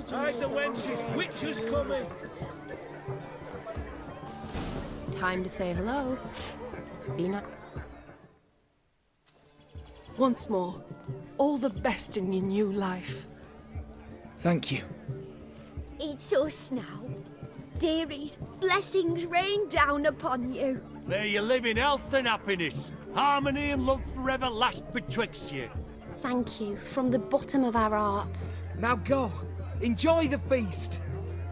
Hide the wenches, witches coming! Time to say hello. Bina. Once more, all the best in your new life. Thank you. It's us now. Dearies, blessings rain down upon you. May you live in health and happiness. Harmony and love forever last betwixt you. Thank you from the bottom of our hearts. Now go. Enjoy the feast.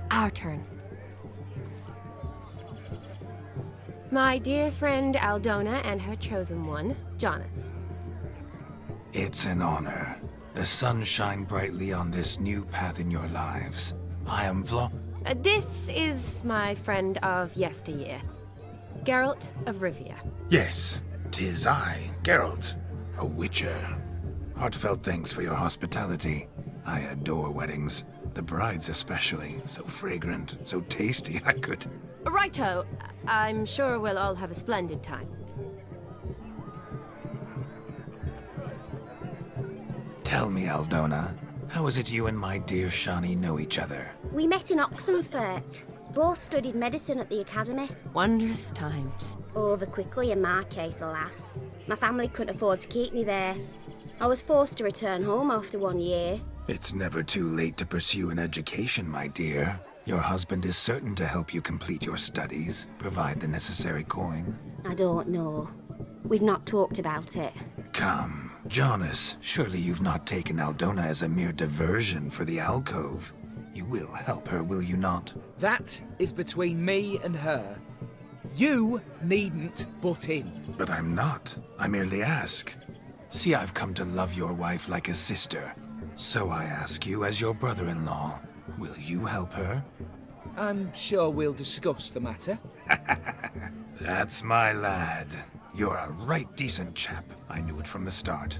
Our turn. My dear friend Aldona and her chosen one, Jonas. It's an honor. The sun shine brightly on this new path in your lives. I am This is my friend of yesteryear, Geralt of Rivia. Yes, 'tis I, Geralt, a witcher. Heartfelt thanks for your hospitality. I adore weddings. The brides especially. So fragrant, so tasty, I could... Righto. I'm sure we'll all have a splendid time. Tell me, Aldona, how is it you and my dear Shani know each other? We met in Oxenfurt. Both studied medicine at the academy. Wondrous times. Over quickly in my case, alas. My family couldn't afford to keep me there. I was forced to return home after 1 year. It's never too late to pursue an education, my dear. Your husband is certain to help you complete your studies, provide the necessary coin. I don't know. We've not talked about it. Come, Jonas, surely you've not taken Aldona as a mere diversion for the alcove. You will help her, will you not? That is between me and her. You needn't butt in. But I'm not. I merely ask. See, I've come to love your wife like a sister. So I ask you as your brother-in-law, will you help her? I'm sure we'll discuss the matter. That's my lad. You're a right decent chap. I knew it from the start.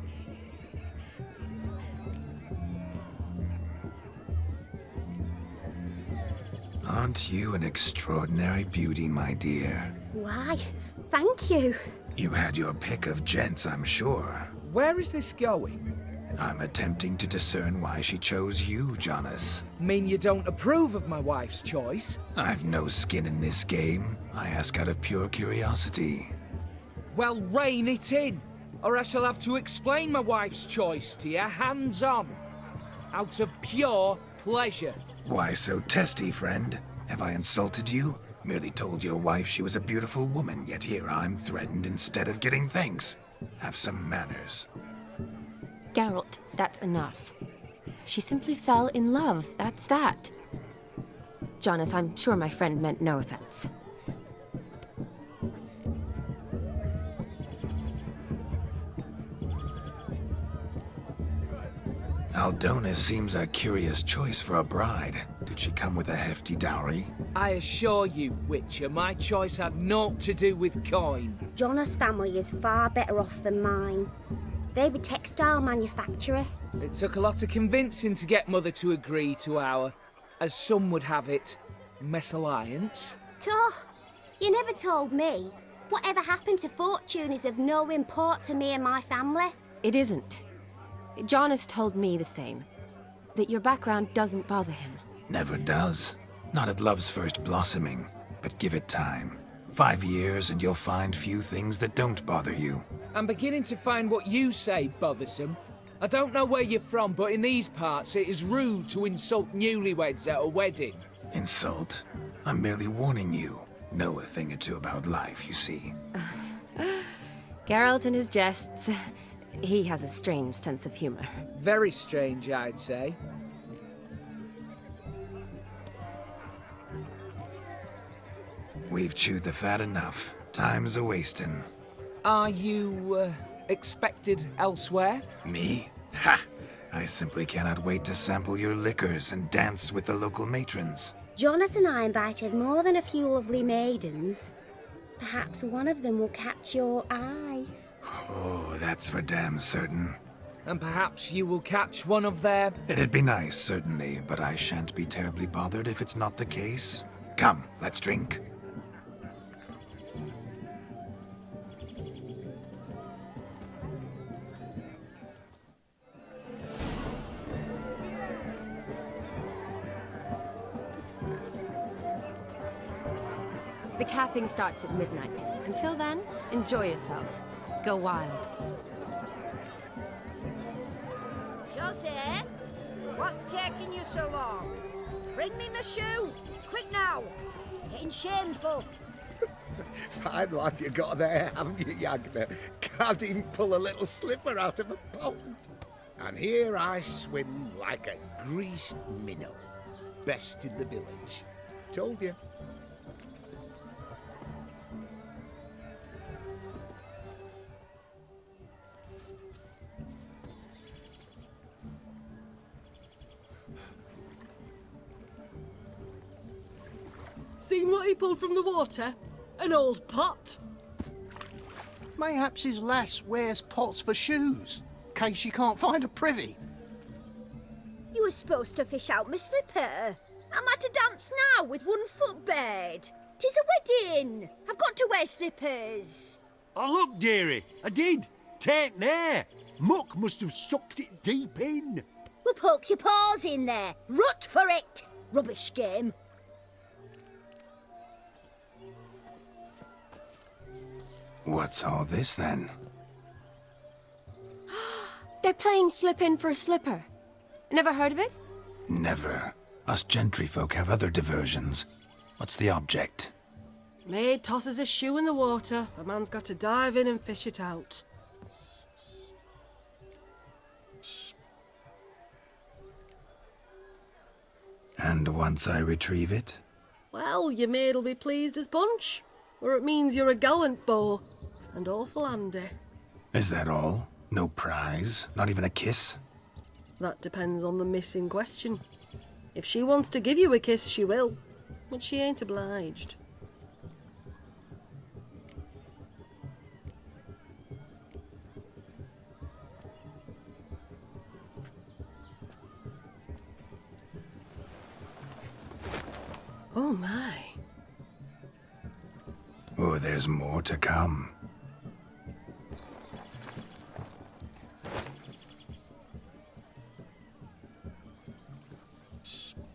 Aren't you an extraordinary beauty, my dear? Why, thank you. You had your pick of gents, I'm sure. Where is this going? I'm attempting to discern why she chose you, Jonas. Mean you don't approve of my wife's choice? I've no skin in this game. I ask out of pure curiosity. Well, rein it in, or I shall have to explain my wife's choice to you hands-on. Out of pure pleasure. Why so testy, friend? Have I insulted you? Merely told your wife she was a beautiful woman, yet here I'm threatened instead of getting thanks. Have some manners. Geralt, that's enough. She simply fell in love, that's that. Jonas, I'm sure my friend meant no offense. Aldona seems a curious choice for a bride. Did she come with a hefty dowry? I assure you, Witcher, my choice had naught to do with coin. Jonas' family is far better off than mine. They're a textile manufacturer. It took a lot of convincing to get Mother to agree to our, as some would have it, mesalliance. Toh, you never told me. Whatever happened to fortune is of no import to me and my family. It isn't. Jonas told me the same. That your background doesn't bother him. Never does. Not at love's first blossoming. But give it time. 5 years and you'll find few things that don't bother you. I'm beginning to find what you say bothersome. I don't know where you're from, but in these parts it is rude to insult newlyweds at a wedding. Insult? I'm merely warning you. Know a thing or two about life, you see. Geralt and his jests. He has a strange sense of humor. Very strange, I'd say. We've chewed the fat enough. Time's a-wasting. Are you, expected elsewhere? Me? Ha! I simply cannot wait to sample your liquors and dance with the local matrons. Jonas and I invited more than a few lovely maidens. Perhaps one of them will catch your eye. Oh, that's for damn certain. And perhaps you will catch one of their... It'd be nice, certainly, but I shan't be terribly bothered if it's not the case. Come, let's drink. The capping starts at midnight. Until then, enjoy yourself. Go wild. Josie, what's taking you so long? Bring me my shoe. Quick now. It's getting shameful. Fine lad you got there, haven't you, Yagna? Can't even pull a little slipper out of a pond. And here I swim like a greased minnow. Best in the village. Told you. Seen what he pulled from the water? An old pot. Mayhaps his lass wears pots for shoes, case she can't find a privy. You were supposed to fish out my slipper. I'm at a dance now with one foot bared. 'Tis a wedding. I've got to wear slippers. Oh, look, dearie, I did. Tain't there. Muck must have sucked it deep in. Well, poke your paws in there. Rut for it. Rubbish game. What's all this then? They're playing slip in for a slipper. Never heard of it? Never. Us gentry folk have other diversions. What's the object? Maid tosses a shoe in the water. A man's got to dive in and fish it out. And once I retrieve it? Well, your maid'll be pleased as punch. Or it means you're a gallant beau. And awful handy. Is that all? No prize? Not even a kiss? That depends on the miss in question. If she wants to give you a kiss, she will. But she ain't obliged. Oh my. Oh, there's more to come.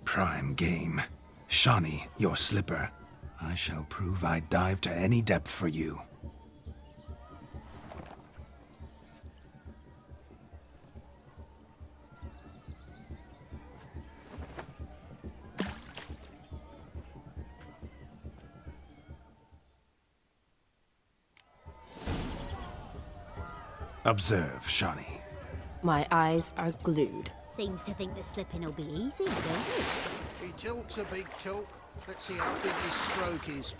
Prime game. Shawnee, your slipper. I shall prove I'd dive to any depth for you. Observe, Shawnee. My eyes are glued. Seems to think the slipping will be easy, don't it? He talks a big talk. Let's see how big his stroke is.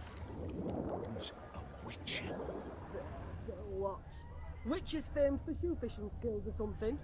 What? Witch is famed for shoe fishing skills or something?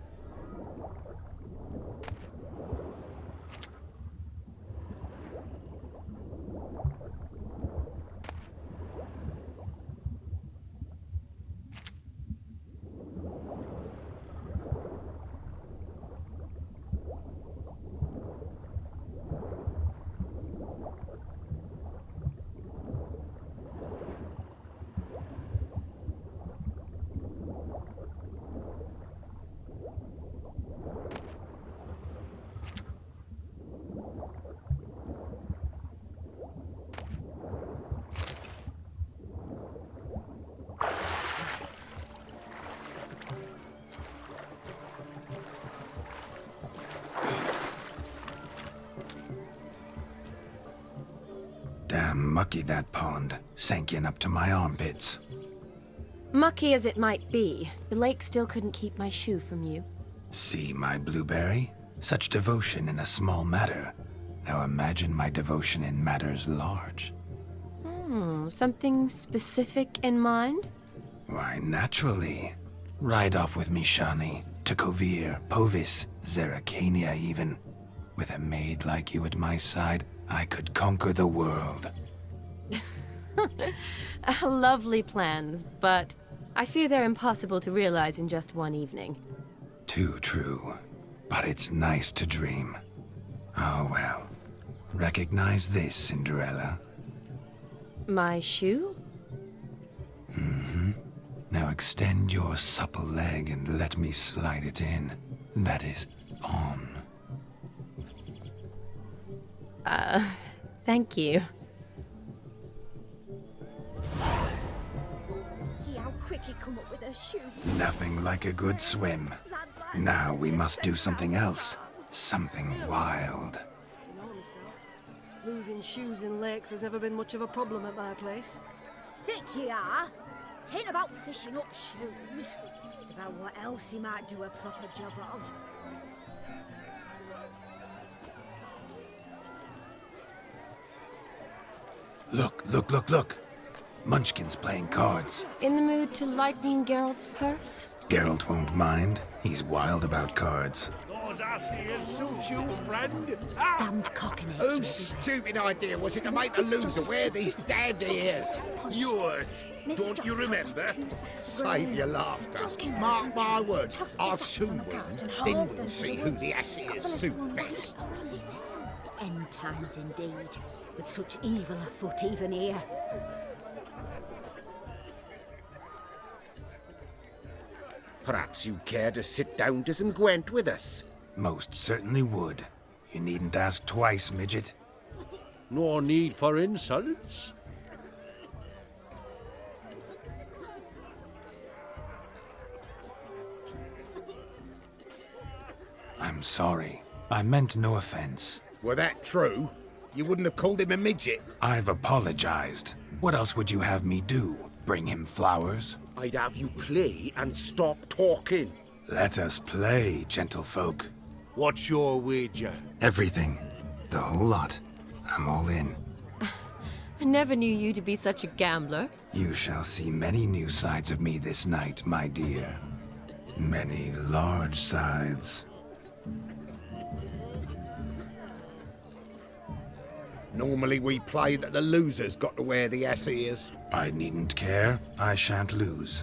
Damn mucky that pond. Sank in up to my armpits. Mucky as it might be, the lake still couldn't keep my shoe from you. See, my blueberry? Such devotion in a small matter. Now imagine my devotion in matters large. Something specific in mind? Why, naturally. Ride off with me, Shawnee. To Kovir, Povis, Zeracania even. With a maid like you at my side, I could conquer the world. Lovely plans, but I fear they're impossible to realize in just one evening. Too true. But it's nice to dream. Oh well. Recognize this, Cinderella? My shoe? Now extend your supple leg and let me slide it in. That is, on. Thank you. quick he come up with her shoes. Nothing like a good swim. Now we must do something else. Something wild. You know myself. Losing shoes in lakes has never been much of a problem at my place. Thick ye are. It ain't about fishing up shoes. It's about what else he might do a proper job of. Look. Munchkin's playing cards. In the mood to lighten Geralt's purse? Geralt won't mind. He's wild about cards. Those Assiers suit you, friend. Damned cockinates. Whose stupid idea was it to make the loser wear these damned ears? Yours. Don't you remember? Save your laughter. Mark my words, I'll soon win. Then we'll see who the Assiers suit best. End times indeed, with such evil afoot even here. Perhaps you care to sit down to some Gwent with us? Most certainly would. You needn't ask twice, midget. No need for insults. I'm sorry. I meant no offense. Were that true, you wouldn't have called him a midget. I've apologized. What else would you have me do? Bring him flowers? I'd have you play and stop talking. Let us play, gentlefolk. What's your wager? Everything. The whole lot. I'm all in. I never knew you to be such a gambler. You shall see many new sides of me this night, my dear. Many large sides. Normally we play that the loser's got to wear the Assiers. I needn't care. I shan't lose.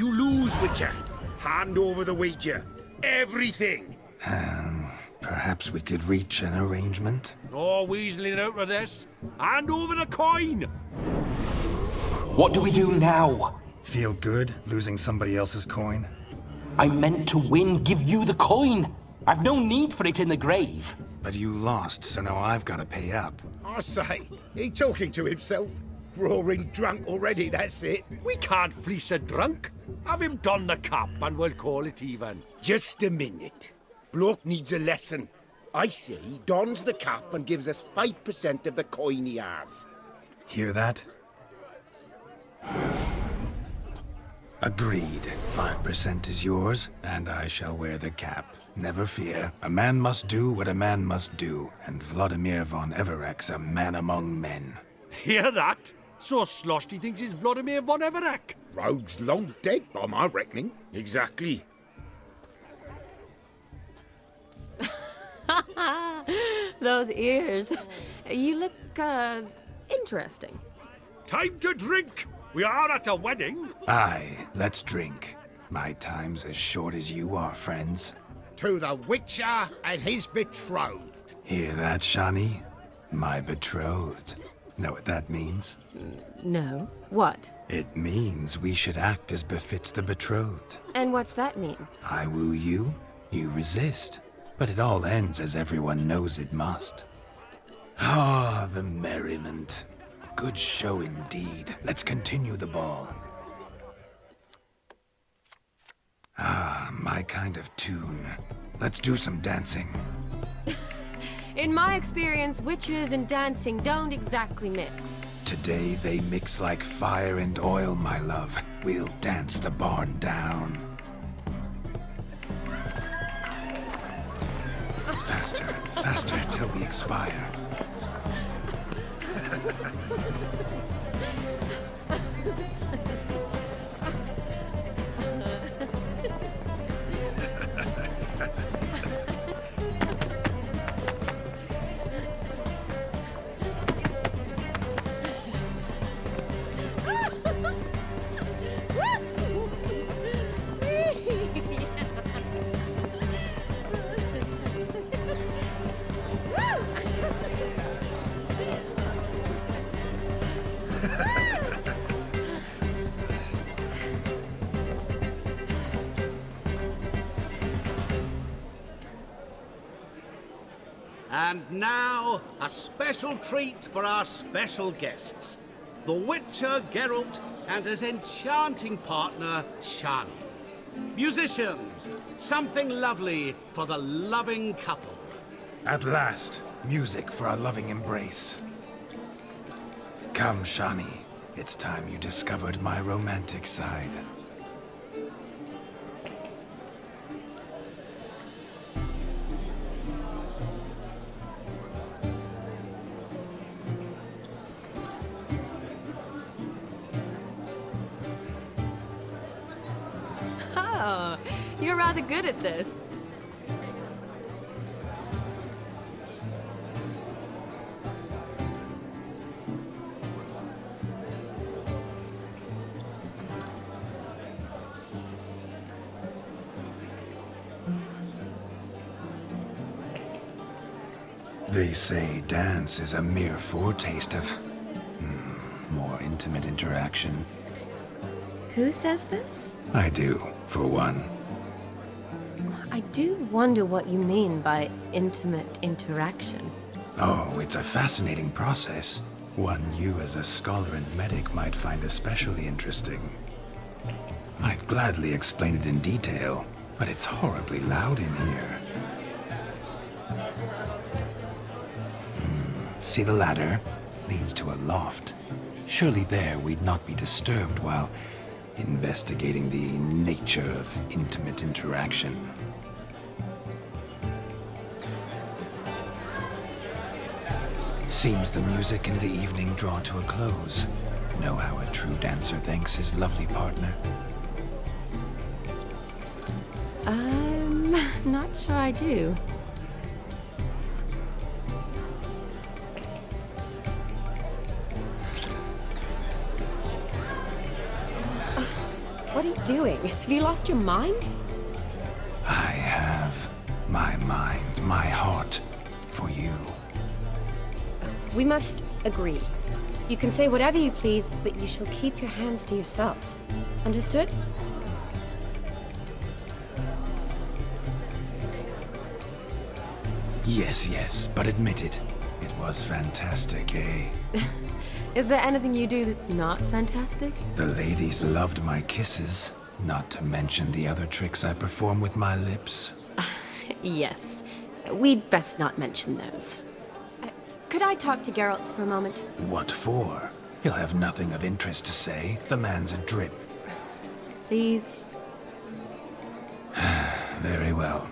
you lose, Witcher. Hand over the wager. Everything. Perhaps we could reach an arrangement? No weaseling out of this. Hand over the coin. What do we do now? Feel good losing somebody else's coin? I meant to win, give you the coin. I've no need for it in the grave. But you lost, so now I've got to pay up. I say, he talking to himself. Roaring drunk already, that's it. We can't fleece a drunk. Have him don the cap and we'll call it even. Just a minute. Bloke needs a lesson. I say he dons the cap and gives us 5% of the coin he has. Hear that? Agreed. 5% is yours, and I shall wear the cap. Never fear. A man must do what a man must do, and Vladimir von Everek's a man among men. Hear that? So sloshed he thinks he's Vladimir von Everek. Rogue's long dead, by my reckoning. Exactly. Those ears. You look, interesting. Time to drink. We are at a wedding. Aye, let's drink. My time's as short as you are, friends. To the Witcher and his betrothed. Hear that, Shani? My betrothed. Know what that means? No. What? It means we should act as befits the betrothed. And what's that mean? I woo you, you resist. But it all ends as everyone knows it must. Ah, the merriment. Good show indeed. Let's continue the ball. Ah, my kind of tune. Let's do some dancing. In my experience, witches and dancing don't exactly mix. Today they mix like fire and oil, my love. We'll dance the barn down. Faster, faster, till we expire. And now, a special treat for our special guests. The Witcher Geralt and his enchanting partner, Shani. Musicians, something lovely for the loving couple. At last, music for our loving embrace. Come, Shani. It's time you discovered my romantic side. Oh, you're rather good at this. They say dance is a mere foretaste of more intimate interaction. Who says this? I do, for one. I do wonder what you mean by intimate interaction. Oh, it's a fascinating process. One you as a scholar and medic might find especially interesting. I'd gladly explain it in detail, but it's horribly loud in here. See the ladder? Leads to a loft. Surely there we'd not be disturbed while investigating the nature of intimate interaction. Seems the music and the evening draw to a close. Know how a true dancer thanks his lovely partner? I'm not sure I do. What are you doing? Have you lost your mind? I have my mind, my heart for you. We must agree. You can say whatever you please, but you shall keep your hands to yourself. Understood? Yes, yes, but admit it. It was fantastic, eh? Is there anything you do that's not fantastic? The ladies loved my kisses, not to mention the other tricks I perform with my lips. Yes. We'd best not mention those. Could I talk to Geralt for a moment? What for? He'll have nothing of interest to say. The man's a drip. Please? Very well.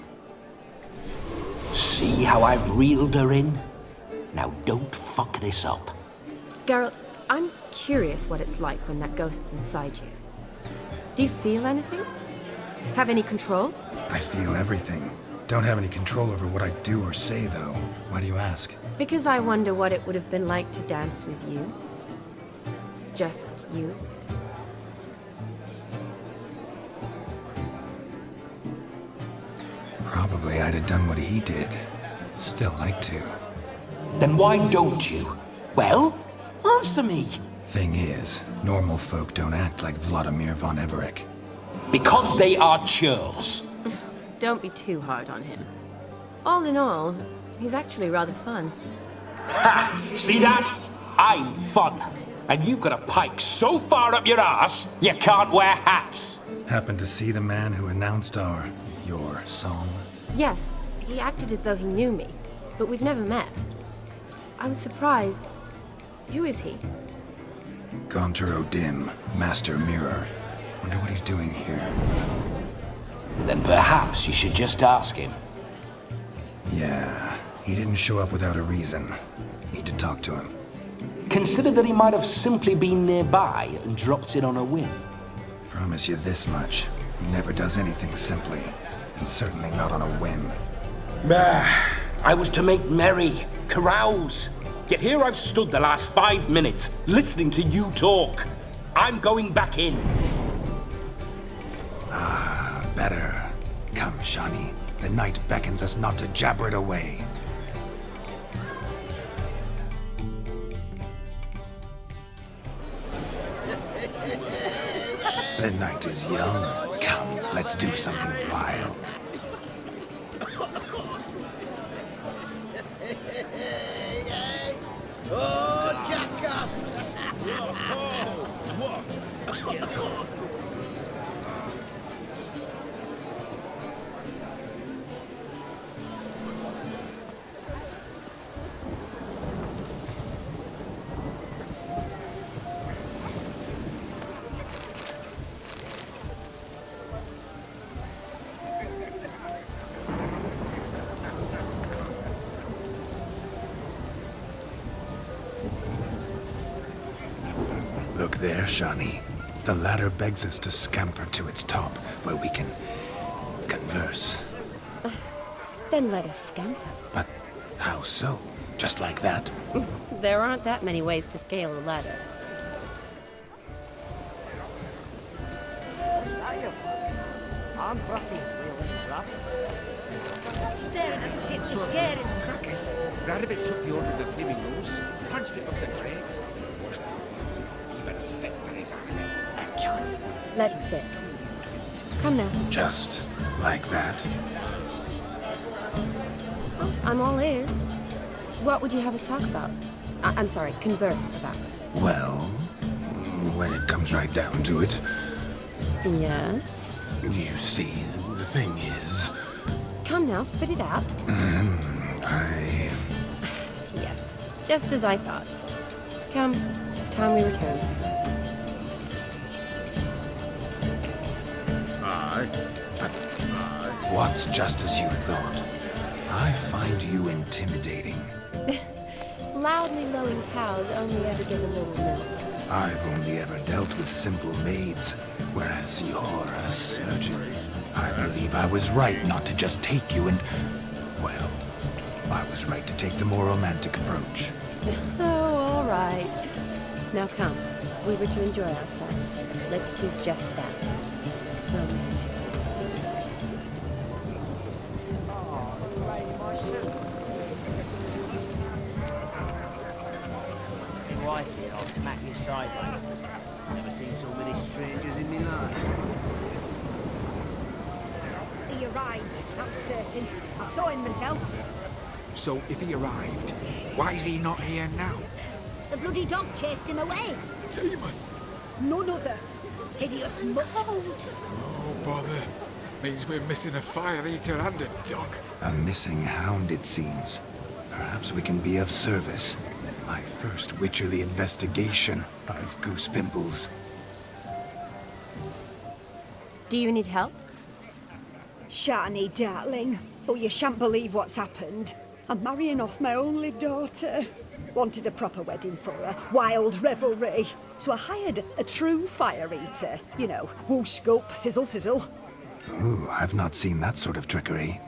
See how I've reeled her in? Now don't fuck this up. Geralt, I'm curious what it's like when that ghost's inside you. Do you feel anything? Have any control? I feel everything. Don't have any control over what I do or say, though. Why do you ask? Because I wonder what it would have been like to dance with you. Just you. Probably I'd have done what he did. Still like to. Then why don't you? Well, answer me. Thing is, normal folk don't act like Vladimir von Everec. Because they are churls. Don't be too hard on him. All in all, he's actually rather fun. Ha! See that? I'm fun. And you've got a pike so far up your ass, you can't wear hats. Happened to see the man who announced your song? Yes, he acted as though he knew me, but we've never met. I was surprised. Who is he? Gaunter O'Dim, Master Mirror. Wonder what he's doing here. Then perhaps you should just ask him. Yeah, he didn't show up without a reason. Need to talk to him. Consider that he might have simply been nearby and dropped in on a whim. Promise you this much. He never does anything simply, and certainly not on a whim. Bah! I was to make merry, carouse. Yet here I've stood the last 5 minutes, listening to you talk. I'm going back in. Ah, better. Come, Shani. The night beckons us not to jabber it away. The night is young. Come, let's do something wild. Oh, jackass! Look there, Shani. The ladder begs us to scamper to its top, where we can converse. Then let us scamper. But how so? Just like that? There aren't that many ways to scale a ladder. What's that you? I'm Ruffy, wheeling trap. Stop staring at the kids, you're scaring them. Crackers. Radovid took the order of the Flaming Nose, punched it up the treads, washed it. Even fit for his army. A Johnny. Let's sit. Come now. Just like that? Oh, I'm all ears. What would you have us talk about? I'm sorry, converse about. Well, when it comes right down to it, Yes? you see, the thing is, Come now, spit it out. Yes, just as I thought. Come, it's time we return. Aye. What's just as you thought? I find you intimidating. Loudly lowing cows only ever give a little milk. I've only ever dealt with simple maids, whereas you're a surgeon. I believe I was right not to just take you and... well, I was right to take the more romantic approach. Oh, all right. Now come. We were to enjoy ourselves. Let's do just that. well made. Oh, lady, my suit. Be wife here, I'll smack you sideways. Never seen so many strangers in my life. He arrived, that's certain. I saw him myself. So if he arrived, why is he not here now? The bloody dog chased him away. Demon! None other. Hideous mutt. Oh, bother. Means we're missing a fire eater and a dog. A missing hound, it seems. Perhaps we can be of service. My first Witcherly investigation. I've goose pimples. Do you need help? Shani, darling. Oh, you shan't believe what's happened. I'm marrying off my only daughter. Wanted a proper wedding for her. Wild revelry. So I hired a true fire eater. You know, whoosh, scope, sizzle, sizzle. Ooh, I've not seen that sort of trickery.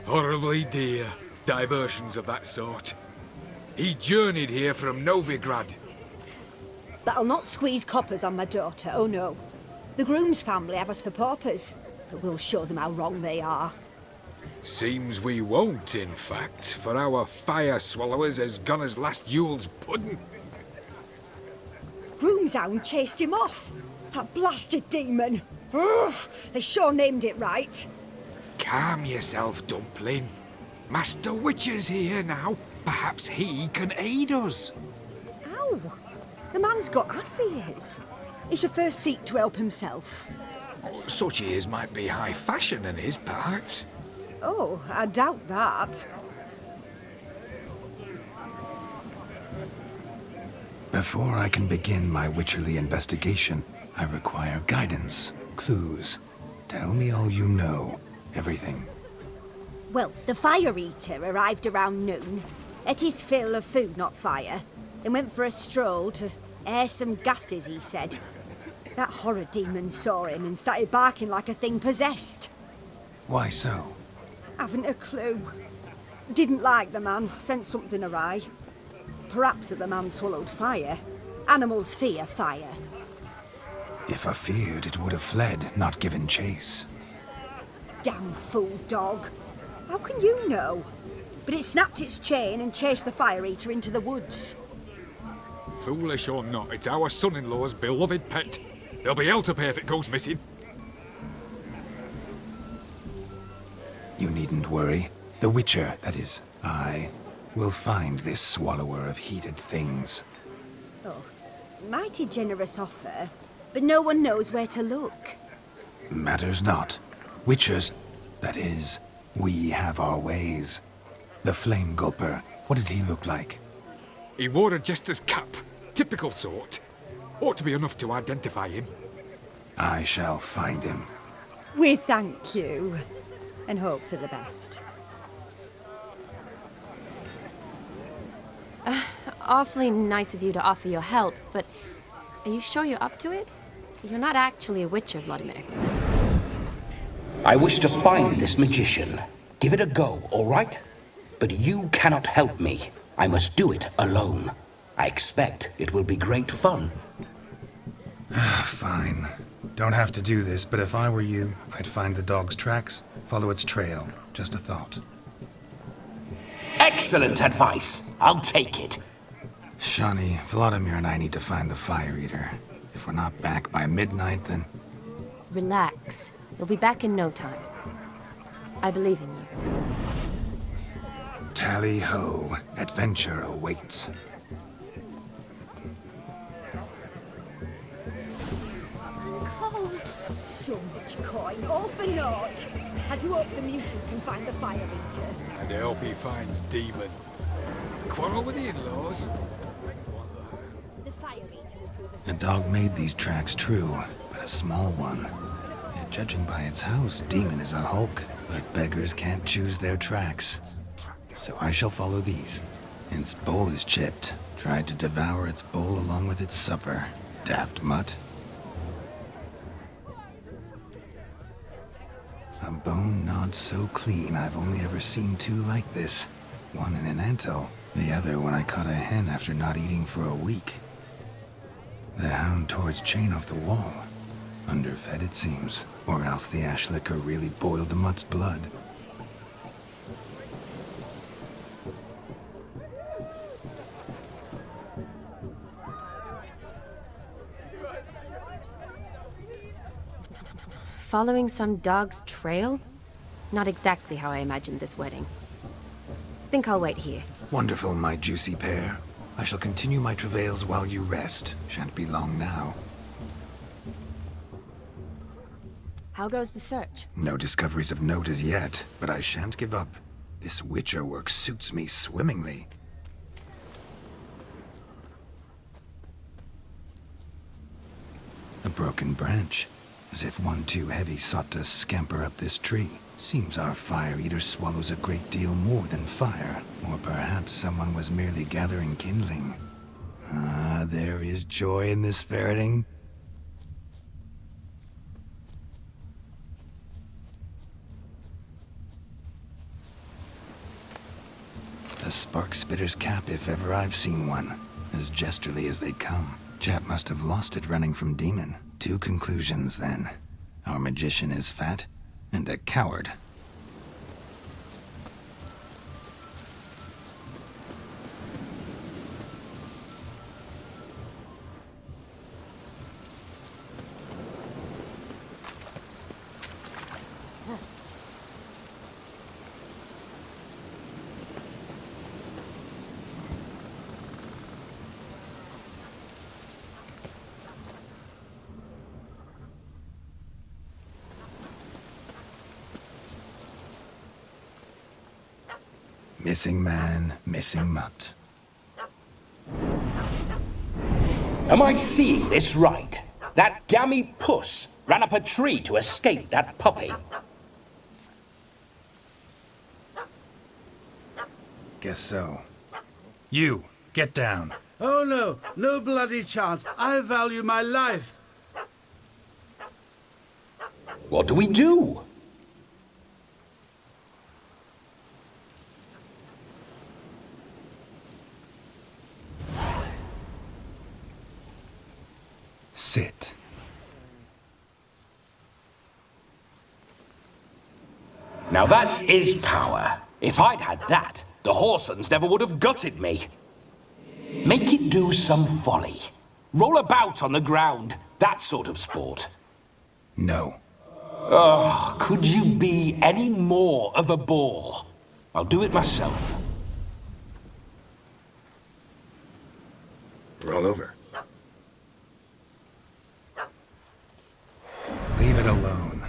Horribly dear. Diversions of that sort. He journeyed here from Novigrad. But I'll not squeeze coppers on my daughter, oh no. The groom's family have us for paupers, but we'll show them how wrong they are. Seems we won't, in fact, for our fire swallowers has gone as last Yule's pudding. Groom's hound chased him off. That blasted demon. Ugh, they sure named it right. Calm yourself, Dumpling. Master Witcher's here now. Perhaps he can aid us. Ow! The man's got ass ears. He should first seek to help himself. Such ears might be high fashion in his part. Oh, I doubt that. Before I can begin my Witcherly investigation, I require guidance, clues. Tell me all you know. Everything. Well, the fire eater arrived around noon. Ate his fill of food, not fire. Then went for a stroll to air some gases, he said. That horror demon saw him and started barking like a thing possessed. Why so? Haven't a clue. Didn't like the man, sent something awry. Perhaps that the man swallowed fire. Animals fear fire. If I feared, it would have fled, not given chase. Damn fool dog. How can you know? But it snapped its chain and chased the fire eater into the woods. Foolish or not, it's our son-in-law's beloved pet. There'll be hell to pay if it goes missing. You needn't worry. The Witcher, that is, I, will find this swallower of heated things. Oh, mighty generous offer, but no one knows where to look. Matters not. Witchers, that is, we have our ways. The Flame Gulper, what did he look like? He wore a jester's cap. Typical sort. Ought to be enough to identify him. I shall find him. We thank you, and hope for the best. Awfully nice of you to offer your help, but are you sure you're up to it? You're not actually a Witcher, Vladimir. I wish to find this magician. Give it a go, all right? But you cannot help me. I must do it alone. I expect it will be great fun. Fine. Don't have to do this, but if I were you, I'd find the dog's tracks, follow its trail. Just a thought. Excellent advice. I'll take it. Shani, Vladimir and I need to find the fire eater. If we're not back by midnight, then... Relax. You'll be back in no time. I believe in you. Tally-ho. Adventure awaits. Cold. So much coin, all for naught. I do hope the mutant can find the fire eater. And I hope he finds Demon. Quarrel with the in-laws? The fire eater will prove us. A dog made these tracks true, but a small one. Yet judging by its house, Demon is a hulk. But beggars can't choose their tracks. So I shall follow these. Its bowl is chipped. Tried to devour its bowl along with its supper. Daft mutt. A bone gnawed so clean I've only ever seen two like this. One in an anthill, the other when I caught a hen after not eating for a week. The hound tore its chain off the wall. Underfed, it seems. Or else the ash liquor really boiled the mutt's blood. Following some dog's trail? Not exactly how I imagined this wedding. Think I'll wait here. Wonderful, my juicy pair. I shall continue my travails while you rest. Shan't be long now. How goes the search? No discoveries of note as yet, but I shan't give up. This Witcher work suits me swimmingly. A broken branch, as if one too heavy sought to scamper up this tree. Seems our fire eater swallows a great deal more than fire, or perhaps someone was merely gathering kindling. Ah, there is joy in this ferreting. A spark spitter's cap if ever I've seen one. As jesterly as they come. Chap must have lost it running from Demon. 2 conclusions, then. Our magician is fat, and a coward. Missing man, missing mutt. Am I seeing this right? That gammy puss ran up a tree to escape that puppy. Guess so. You, get down. Oh no, no bloody chance. I value my life. What do we do? Sit. Now that is power. If I'd had that, the Horsons never would have gutted me. Make it do some folly. Roll about on the ground. That sort of sport. No. Oh, could you be any more of a bore? I'll do it myself. Roll over. Leave it alone.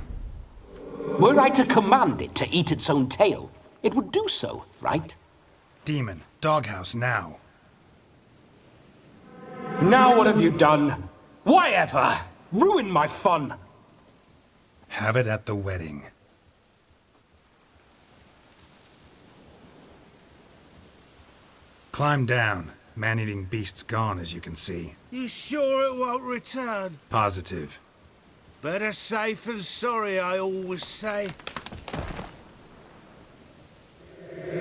Were I to command it to eat its own tail, it would do so, right? Demon, doghouse now. Now what have you done? Why ever? Ruin my fun. Have it at the wedding. Climb down. Man-eating beast's gone, as you can see. You sure it won't return? Positive. Better safe than sorry, I always say.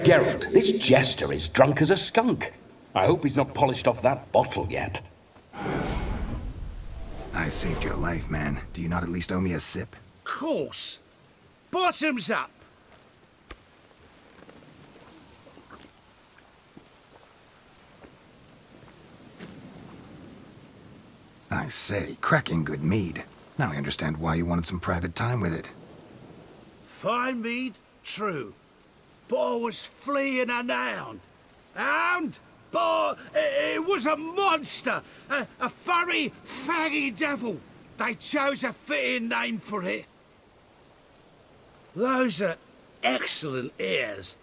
Geralt, this jester is drunk as a skunk. I hope he's not polished off that bottle yet. I saved your life, man. Do you not at least owe me a sip? Course. Bottoms up. I say, cracking good mead. Now I understand why you wanted some private time with it. Fine mead, true. But I was fleeing an hound. Hound? But it was a monster. A furry, faggy devil. They chose a fitting name for it. Those are excellent ears.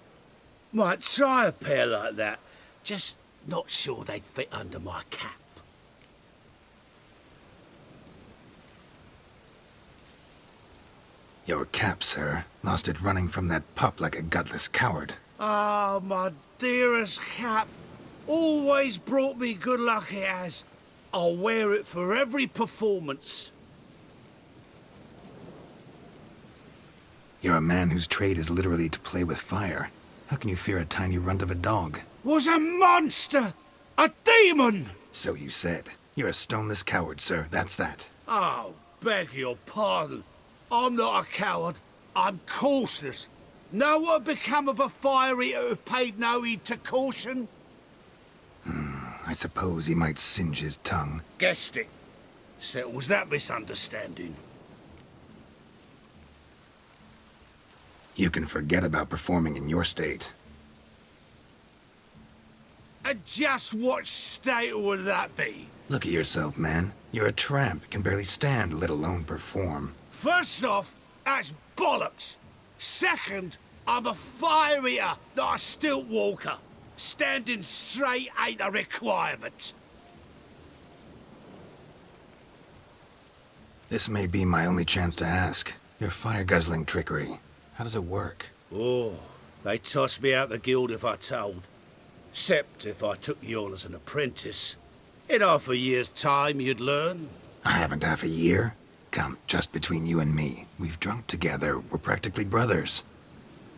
Might try a pair like that. Just not sure they'd fit under my cap. Your cap, sir. Lost it running from that pup like a gutless coward. Ah, my dearest cap. Always brought me good luck it has. I'll wear it for every performance. You're a man whose trade is literally to play with fire. How can you fear a tiny runt of a dog? Was a monster! A demon! So you said. You're a stoneless coward, sir. That's that. Oh, beg your pardon. I'm not a coward. I'm cautious. Know what become of a fire eater who paid no heed to caution? I suppose he might singe his tongue. Guessed it. Settles that misunderstanding. You can forget about performing in your state. And just what state would that be? Look at yourself, man. You're a tramp, can barely stand, let alone perform. First off, that's bollocks. Second, I'm a fire eater, not a stilt walker. Standing straight ain't a requirement. This may be my only chance to ask. Your fire-guzzling trickery, how does it work? Oh, they toss me out the guild if I told. Except if I took you on as an apprentice. In half a year's time, you'd learn. I haven't half a year. Come, just between you and me. We've drunk together. We're practically brothers.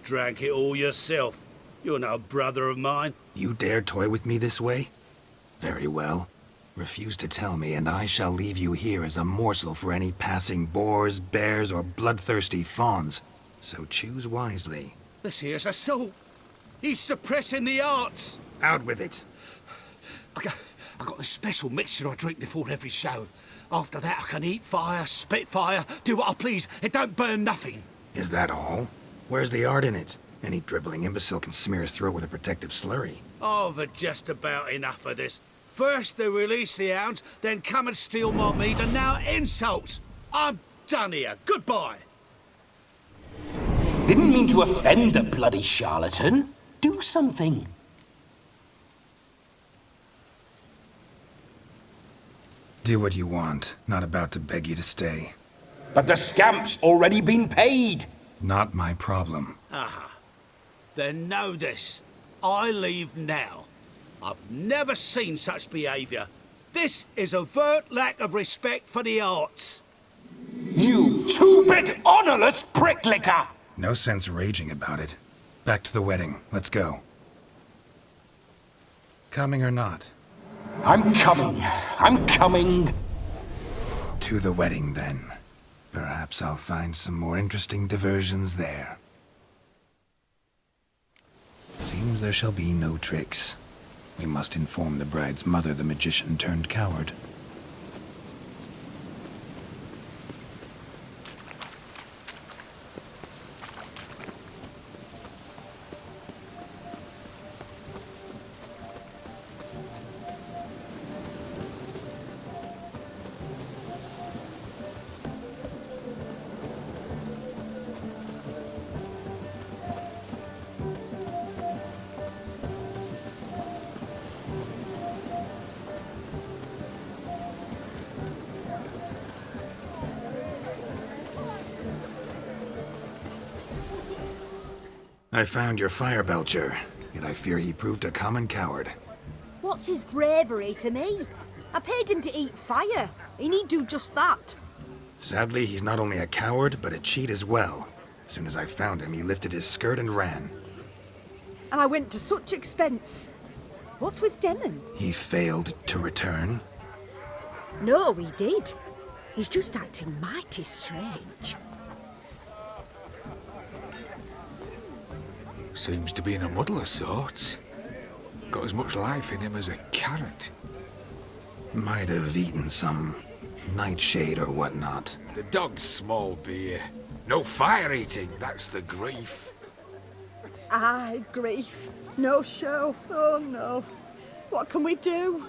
Drank it all yourself. You're no brother of mine. You dare toy with me this way? Very well. Refuse to tell me, and I shall leave you here as a morsel for any passing boars, bears, or bloodthirsty fawns. So choose wisely. This here's assault. He's suppressing the arts. Out with it. I got a special mixture I drink before every show. After that, I can eat fire, spit fire, do what I please. It don't burn nothing. Is that all? Where's the art in it? Any dribbling imbecile can smear his throat with a protective slurry. I've had just about enough of this. First they release the hounds, then come and steal my meat, and now insults. I'm done here. Goodbye. Didn't mean to offend the bloody charlatan. Do something. Do what you want. Not about to beg you to stay. But the scamp's already been paid. Not my problem. Aha. Then know this. I leave now. I've never seen such behaviour. This is overt lack of respect for the arts. You two-bit honourless pricklicker! No sense raging about it. Back to the wedding. Let's go. Coming or not? I'm coming. I'm coming. To the wedding, then. Perhaps I'll find some more interesting diversions there. Seems there shall be no tricks. We must inform the bride's mother the magician turned coward. I found your fire belcher, yet I fear he proved a common coward. What's his bravery to me? I paid him to eat fire. He need do just that. Sadly, he's not only a coward, but a cheat as well. As soon as I found him, he lifted his skirt and ran. And I went to such expense. What's with Demon? He failed to return. No, he did. He's just acting mighty strange. Seems to be in a muddle of sorts. Got as much life in him as a carrot. Might have eaten some nightshade or whatnot. The dog's small beer. No fire eating, that's the grief. Aye, grief. No show. Oh no. What can we do?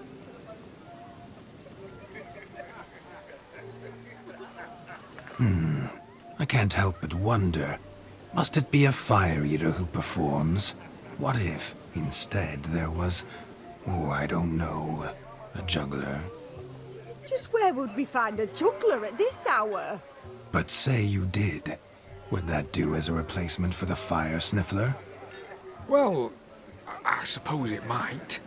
I can't help but wonder. Must it be a fire eater who performs? What if, instead, there was, oh, I don't know, a juggler? Just where would we find a juggler at this hour? But say you did. Would that do as a replacement for the fire sniffler? Well, I suppose it might.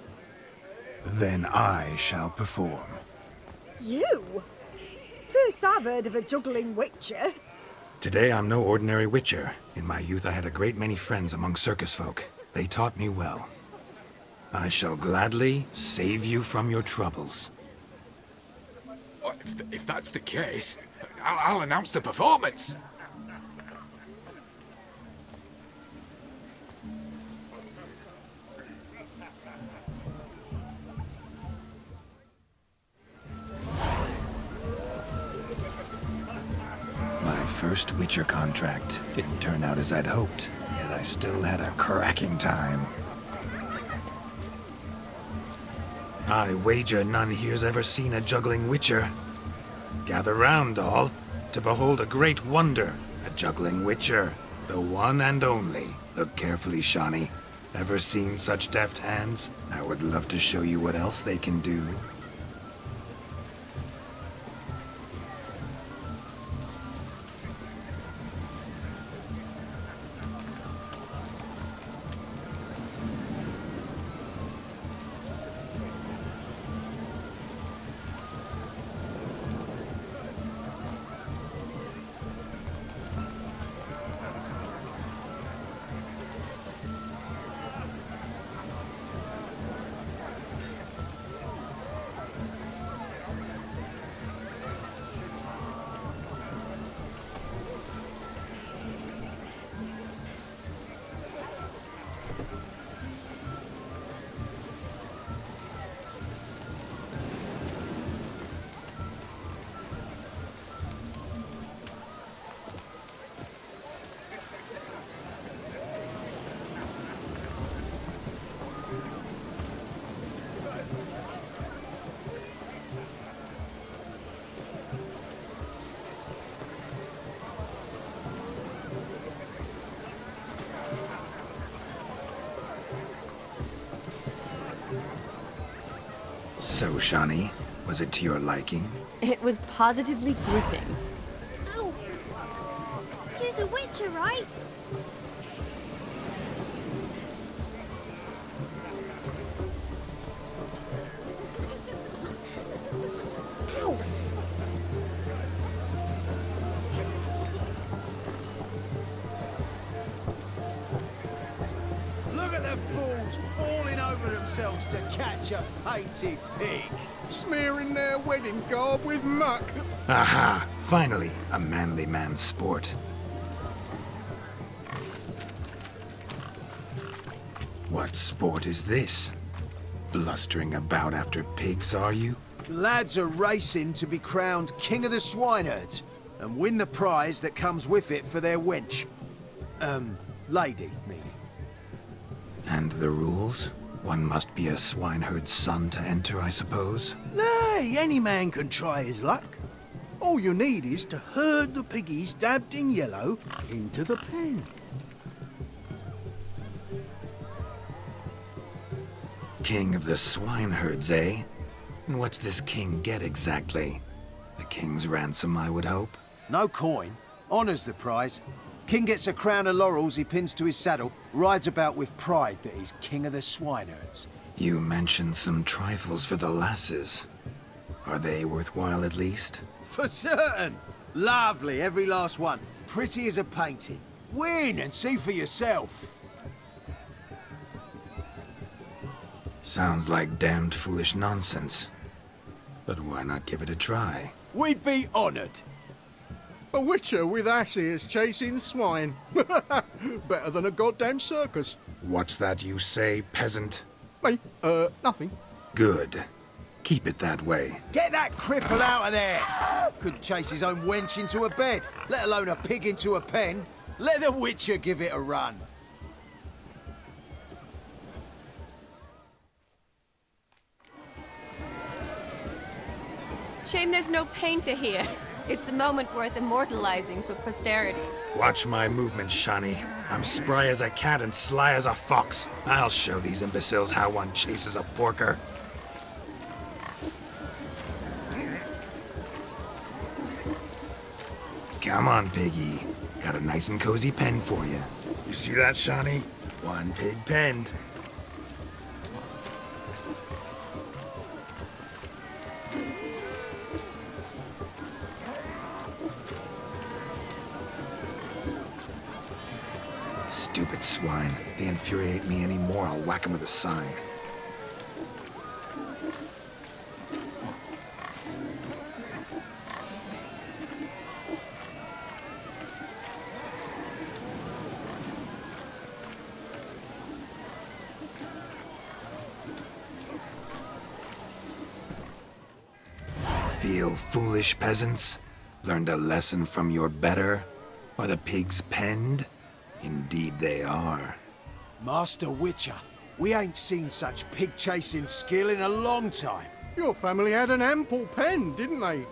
Then I shall perform. You? First I've heard of a juggling witcher. Today I'm no ordinary witcher. In my youth I had a great many friends among circus folk. They taught me well. I shall gladly save you from your troubles. If that's the case, I'll announce the performance. My first Witcher contract didn't turn out as I'd hoped, yet I still had a cracking time. I wager none here's ever seen a juggling Witcher. Gather round, all, to behold a great wonder, a juggling Witcher, the one and only. Look carefully, Shawnee. Ever seen such deft hands? I would love to show you what else they can do. So, Shawnee, was it to your liking? It was positively gripping. Ow! You're a Witcher, right? Ow! Look at the fools falling over themselves to catch a painted pig. Smearing their wedding garb with muck. Aha! Finally, a manly man's sport. What sport is this? Blustering about after pigs, are you? Lads are racing to be crowned King of the Swineherds and win the prize that comes with it for their wench. Lady, meaning. And the rules? One must be a swineherd's son to enter, I suppose? Nay, any man can try his luck. All you need is to herd the piggies dabbed in yellow into the pen. King of the swineherds, eh? And what's this king get exactly? The king's ransom, I would hope? No coin. Honours the prize. King gets a crown of laurels he pins to his saddle, rides about with pride that he's King of the Swineherds. You mentioned some trifles for the lasses. Are they worthwhile at least? For certain! Lovely, every last one. Pretty as a painting. Win and see for yourself. Sounds like damned foolish nonsense. But why not give it a try? We'd be honoured. A Witcher with asses chasing swine. Better than a goddamn circus. What's that you say, peasant? Me? Nothing. Good. Keep it that way. Get that cripple out of there! Couldn't chase his own wench into a bed, let alone a pig into a pen. Let the Witcher give it a run. Shame there's no painter here. It's a moment worth immortalizing for posterity. Watch my movements, Shawnee. I'm spry as a cat and sly as a fox. I'll show these imbeciles how one chases a porker. Come on, piggy. Got a nice and cozy pen for you. You see that, Shawnee? One pig penned. Stupid swine. They infuriate me anymore, I'll whack them with a sign. feel, foolish peasants? Learned a lesson from your better? Are the pigs penned? Indeed they are. Master Witcher, we ain't seen such pig-chasing skill in a long time. Your family had an ample pen, didn't they?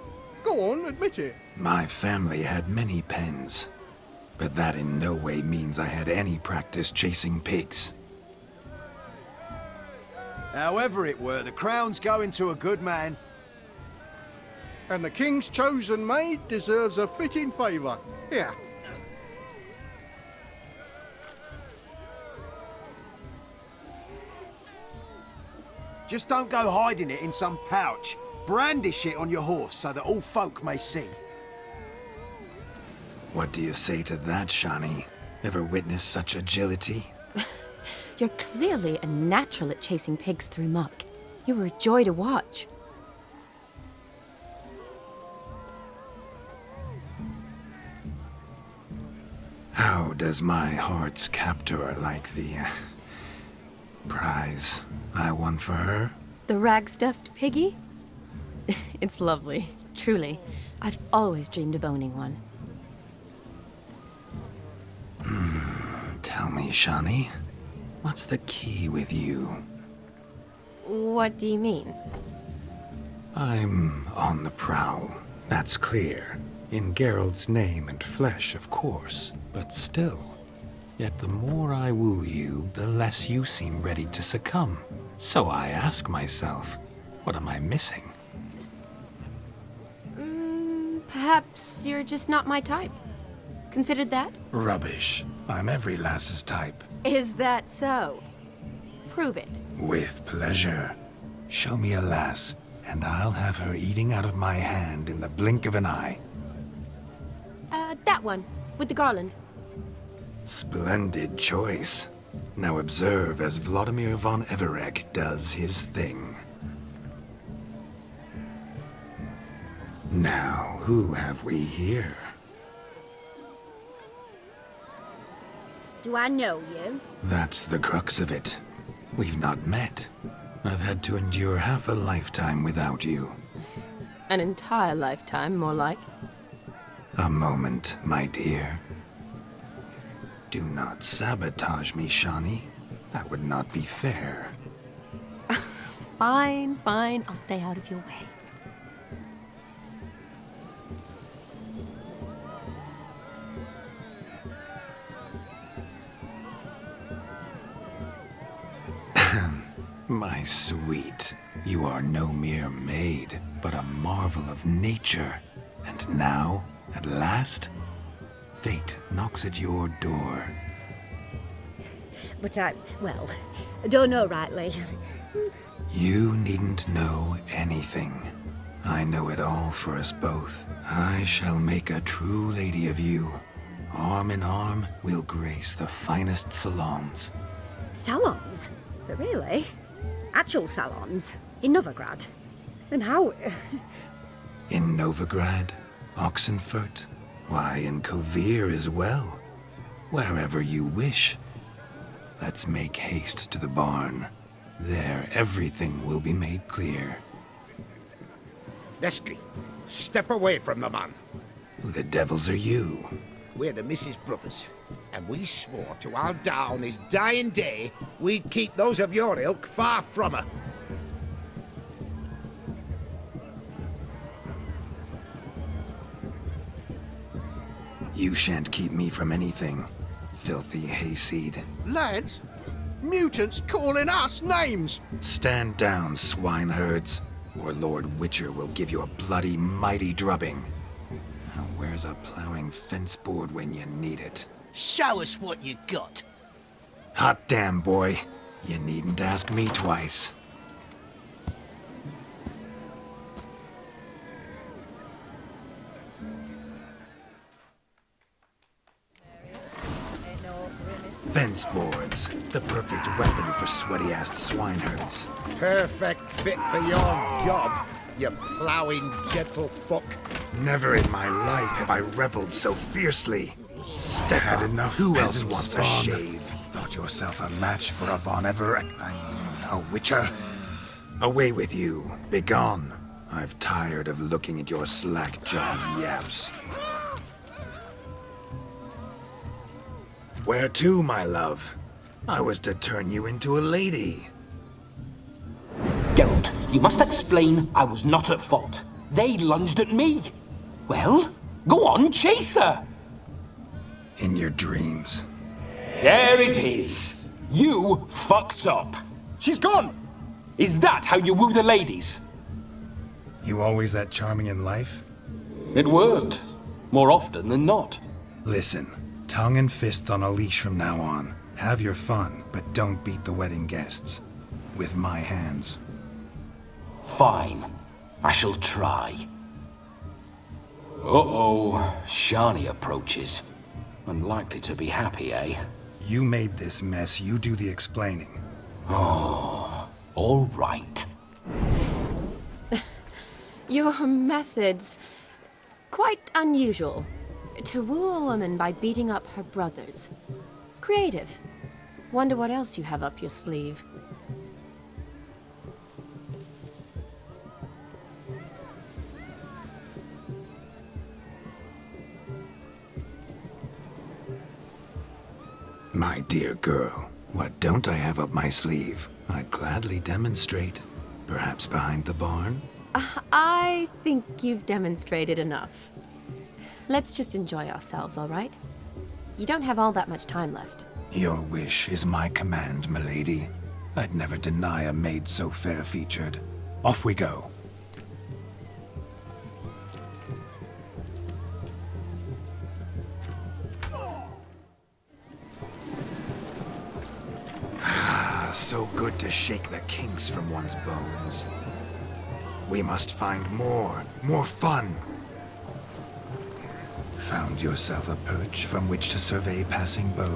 Go on, admit it. My family had many pens, but that in no way means I had any practice chasing pigs. However it were, the crown's going to a good man. And the king's chosen maid deserves a fitting favour. Here. Just don't go hiding it in some pouch. Brandish it on your horse so that all folk may see. What do you say to that, Shani? Ever witnessed such agility? You're clearly a natural at chasing pigs through muck. You were a joy to watch. How does my heart's captor like the prize I won for her? The rag-stuffed piggy? It's lovely, truly. I've always dreamed of owning one. Tell me, Shani, what's the key with you? What do you mean? I'm on the prowl, that's clear. In Geralt's name and flesh, of course, but still. Yet the more I woo you, the less you seem ready to succumb. So I ask myself, what am I missing? Perhaps you're just not my type. Considered that? Rubbish. I'm every lass's type. Is that so? Prove it. With pleasure. Show me a lass, and I'll have her eating out of my hand in the blink of an eye. That one, with the garland. Splendid choice. Now observe as Vladimir von Everec does his thing. Now, who have we here? Do I know you? That's the crux of it. We've not met. I've had to endure half a lifetime without you. An entire lifetime, more like. A moment, my dear. Do not sabotage me, Shani. That would not be fair. Fine, fine. I'll stay out of your way. My sweet, you are no mere maid, but a marvel of nature. And now, at last, fate knocks at your door. But I don't know rightly. You needn't know anything. I know it all for us both. I shall make a true lady of you. Arm in arm, we'll grace the finest salons. Salons? But really? Actual salons? In Novigrad? Then how? In Novigrad, Oxenfurt, why, in Kovir as well. Wherever you wish. Let's make haste to the barn. There, everything will be made clear. Leslie, step away from the man. Who the devils are you? We're the Mrs. Brothers, and we swore to our down his dying day we'd keep those of your ilk far from her. You shan't keep me from anything, filthy hayseed. Lads, mutants calling us names! Stand down, swineherds, or Lord Witcher will give you a bloody mighty drubbing. Now, where's a plowing fence board when you need it? Show us what you got. Hot damn, boy. You needn't ask me twice. Fence boards, the perfect weapon for sweaty-assed swineherds. Perfect fit for your job, you ploughing gentle fuck. Never in my life have I reveled so fiercely. Step had enough. Who else wants a shave? Thought yourself a match for a Von Everec, a witcher? Away with you. Begone. I've tired of looking at your slack-jawed yaps. Where to, my love? I was to turn you into a lady. Geralt, you must explain I was not at fault. They lunged at me. Well, go on, chase her. In your dreams. There it is. You fucked up. She's gone. Is that how you woo the ladies? You always that charming in life? It worked. More often than not. Listen, tongue and fists on a leash from now on. Have your fun, but don't beat the wedding guests. With my hands. Fine. I shall try. Uh-oh. Shani approaches. Unlikely to be happy, eh? You made this mess. You do the explaining. Oh, all right. Your methods... quite unusual. To woo a woman by beating up her brothers. Creative. Wonder what else you have up your sleeve. My dear girl, what don't I have up my sleeve? I'd gladly demonstrate. Perhaps behind the barn? I think you've demonstrated enough. Let's just enjoy ourselves, all right? You don't have all that much time left. Your wish is my command, milady. I'd never deny a maid so fair-featured. Off we go. So good to shake the kinks from one's bones. We must find more fun. Found yourself a perch from which to survey passing beaux?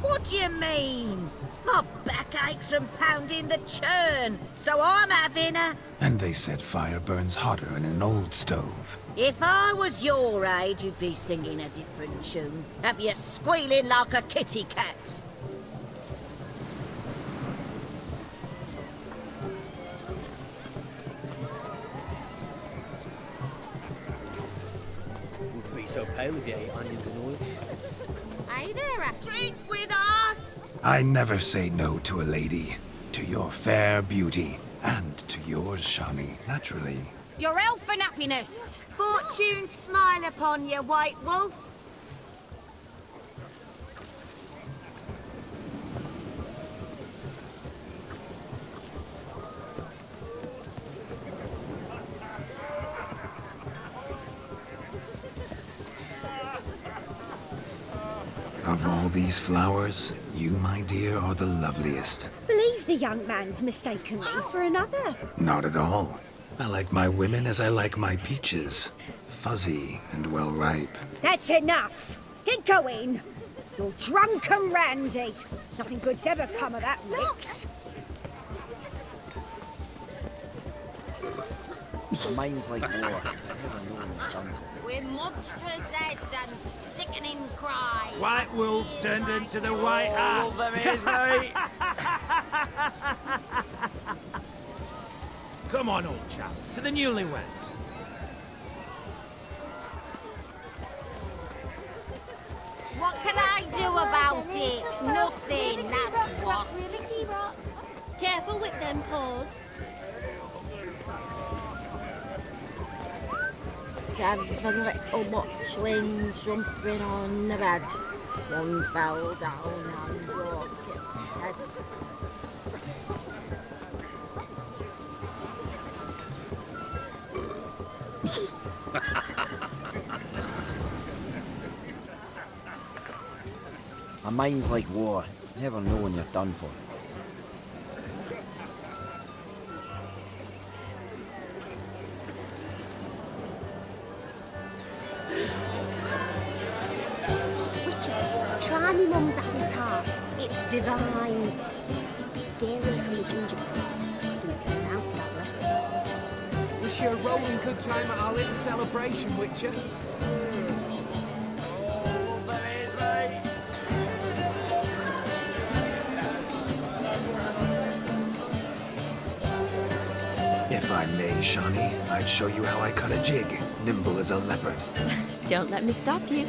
What do you mean? My back aches from pounding the churn, so I'm having a... And they said fire burns hotter in an old stove. If I was your age, you'd be singing a different tune. Have you squealing like a kitty cat? So pale if you ate onions and oil. Hey there, a drink with us! I never say no to a lady. To your fair beauty. And to yours, Shani, naturally. Your elfin happiness! Fortune smile upon you, White Wolf! Of all these flowers, you, my dear, are the loveliest. Believe the young man's mistaken me for another. Not at all. I like my women as I like my peaches. Fuzzy and well ripe. That's enough. Get going. You're drunk and randy. Nothing good's ever come of that mix. Mine's like war. We're monstrous heads and sickening cries. White wolves turned into the white ass. There is, mate. Come on, old chap, to the newlyweds. What can I do about it? Nothing, that's what. Careful with them paws. 7 little watchlings jumping on the bed. One fell down and broke its head. A mind's like war. You never know when you're done for. Try me mum's apple tart. It's divine. Stay away from the gingerbread. Didn't turn out, sadly. Wish you a rolling good time at our little celebration, Witcher. If I may, Shawnee, I'd show you how I cut a jig, nimble as a leopard. Don't let me stop you.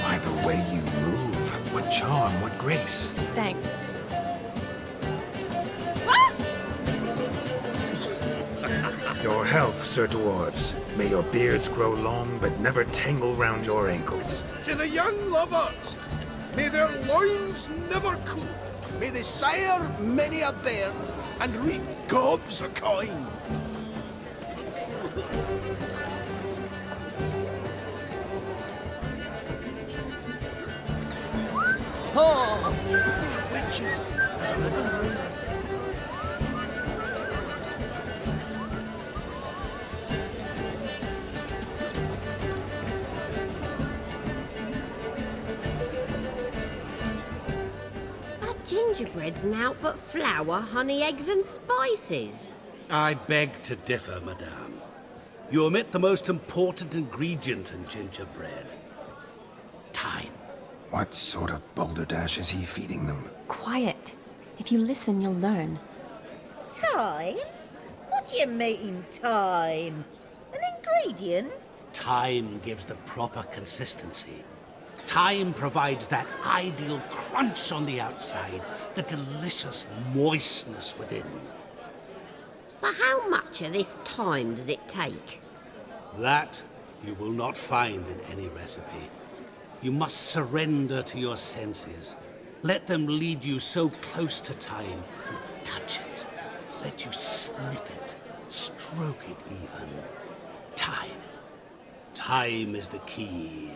By the way you move, what charm, what grace. Thanks. Your health, Sir Dwarves. May your beards grow long, but never tangle round your ankles. To the young lovers, may their loins never cool. May they sire many a bairn and reap gobs of coin. Oh! Witcher, as a living room. Gingerbread's naught but flour, honey, eggs, and spices. I beg to differ, madame. You omit the most important ingredient in gingerbread. Time. What sort of balderdash is he feeding them? Quiet. If you listen, you'll learn. Time? What do you mean, time? An ingredient? Time gives the proper consistency. Time provides that ideal crunch on the outside, the delicious moistness within. So how much of this time does it take? That you will not find in any recipe. You must surrender to your senses. Let them lead you so close to time, you touch it. Let you sniff it, stroke it even. Time. Time is the key.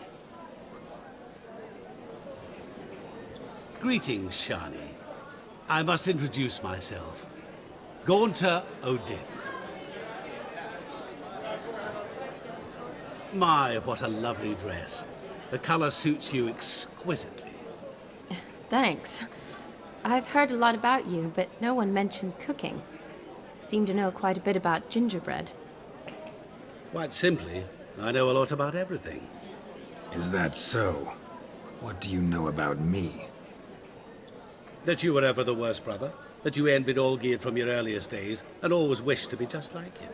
Greetings, Shani. I must introduce myself. Gaunter Odin. My, what a lovely dress. The color suits you exquisitely. Thanks. I've heard a lot about you, but no one mentioned cooking. Seem to know quite a bit about gingerbread. Quite simply, I know a lot about everything. Is that so? What do you know about me? That you were ever the worst brother, that you envied Olgierd from your earliest days, and always wished to be just like him.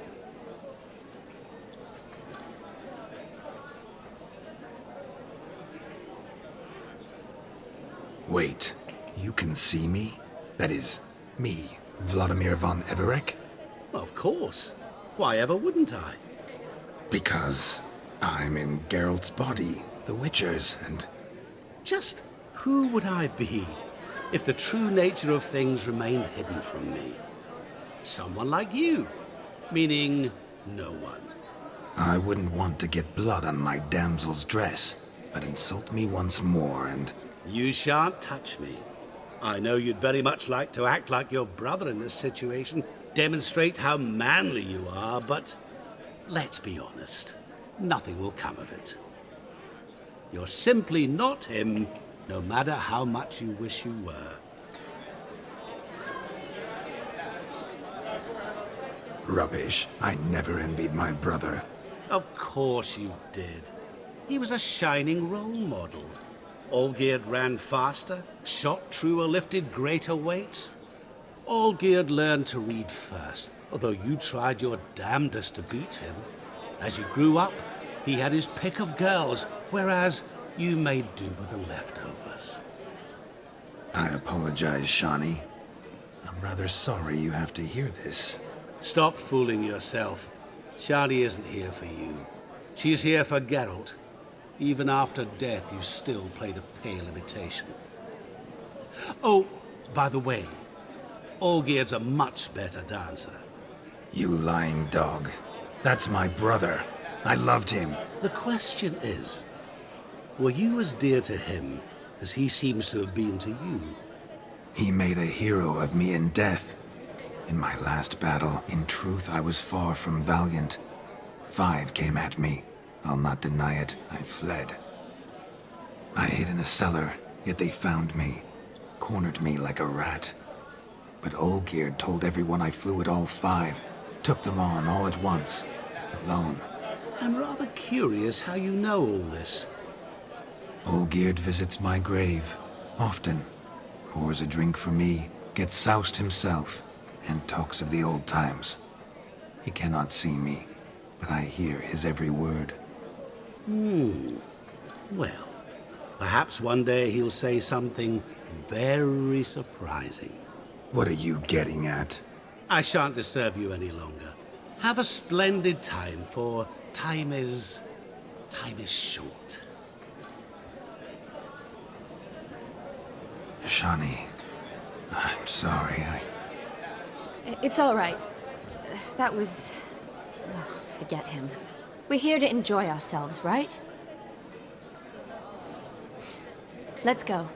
Wait, you can see me? That is, me, Vladimir von Everec? Of course. Why ever wouldn't I? Because I'm in Geralt's body, the Witcher's, and... Just who would I be if the true nature of things remained hidden from me? Someone like you, meaning no one. I wouldn't want to get blood on my damsel's dress, but insult me once more and... You shan't touch me. I know you'd very much like to act like your brother in this situation, demonstrate how manly you are, but let's be honest, nothing will come of it. You're simply not him, no matter how much you wish you were. Rubbish. I never envied my brother. Of course you did. He was a shining role model. Olgierd ran faster, shot truer, lifted greater weights. Olgierd learned to read first, although you tried your damnedest to beat him. As you grew up, he had his pick of girls, whereas you made do with the leftovers. I apologize, Shawnee. I'm rather sorry you have to hear this. Stop fooling yourself. Shani isn't here for you. She's here for Geralt. Even after death, you still play the pale imitation. Oh, by the way, Olgierd's a much better dancer. You lying dog. That's my brother. I loved him. The question is, were you as dear to him as he seems to have been to you? He made a hero of me in death. In my last battle, in truth, I was far from valiant. 5 came at me. I'll not deny it. I fled. I hid in a cellar, yet they found me. Cornered me like a rat. But Olgierd told everyone I flew at all 5. Took them on all at once. Alone. I'm rather curious how you know all this. Olgierd visits my grave. Often. Pours a drink for me. Gets soused himself. And talks of the old times. He cannot see me. But I hear his every word. Well, perhaps one day he'll say something very surprising. What are you getting at? I shan't disturb you any longer. Have a splendid time, for time is short. Shani, I'm sorry. It's all right. That was... Oh, forget him. We're here to enjoy ourselves, right? Let's go.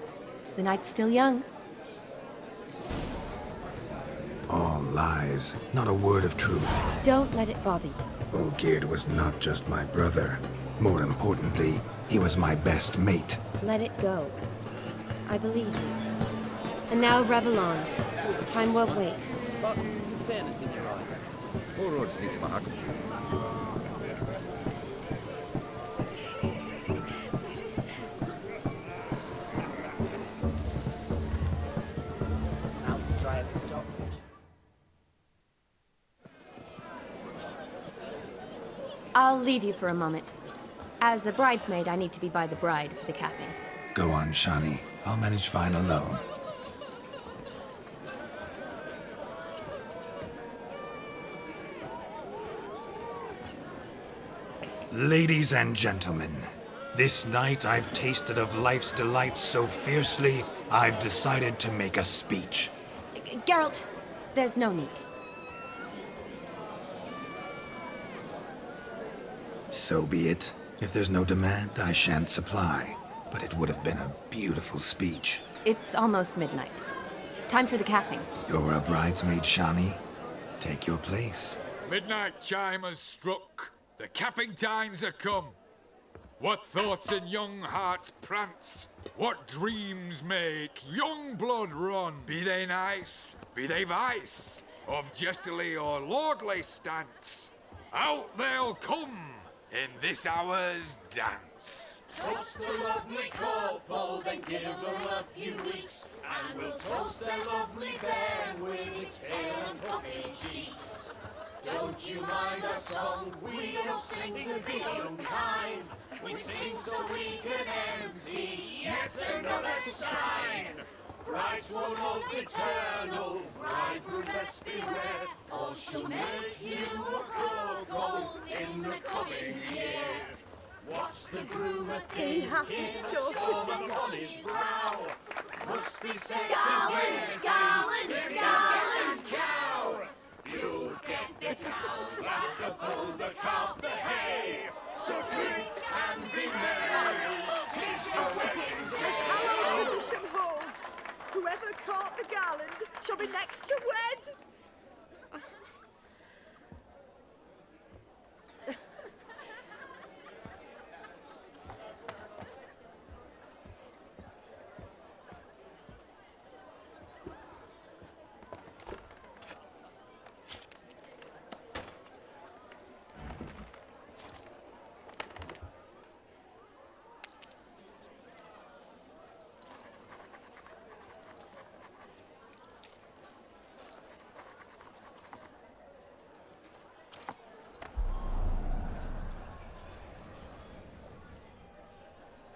The night's still young. All lies, not a word of truth. Don't let it bother you. Olgierd was not just my brother. More importantly, he was my best mate. Let it go. I believe you. And now revel on. Time won't wait. But fairness in your eyes. Poor roads need to mark. Mount's dry as a stockfish. I'll leave you for a moment. As a bridesmaid, I need to be by the bride for the capping. Go on, Shani. I'll manage fine alone. Ladies and gentlemen, this night I've tasted of life's delights so fiercely, I've decided to make a speech. Geralt, there's no need. So be it. If there's no demand, I shan't supply. But it would have been a beautiful speech. It's almost midnight. Time for the capping. You're a bridesmaid, Shani. Take your place. Midnight chime has struck. The capping times are come. What thoughts in young hearts prance? What dreams make young blood run? Be they nice, be they vice, of jestily or lordly stance, out they'll come in this hour's dance. Toast the lovely Corporal, then give her a few weeks, and we'll toast their lovely bairn with its pale and puffy cheeks. Don't you mind our song? We don't sing to be unkind. We sing so we can empty yet another shrine. Bride's one of eternal, bridegroom best beware, or she'll make you a poor gold in the coming year. What's the groom a thinking? A storm on his brow must be said. Garland, garland, garland, cow. You get the cow, laugh the bull, the calf, the hay. So drink and be merry, 'tis your wedding day. As our tradition holds, whoever caught the garland shall be next to wed.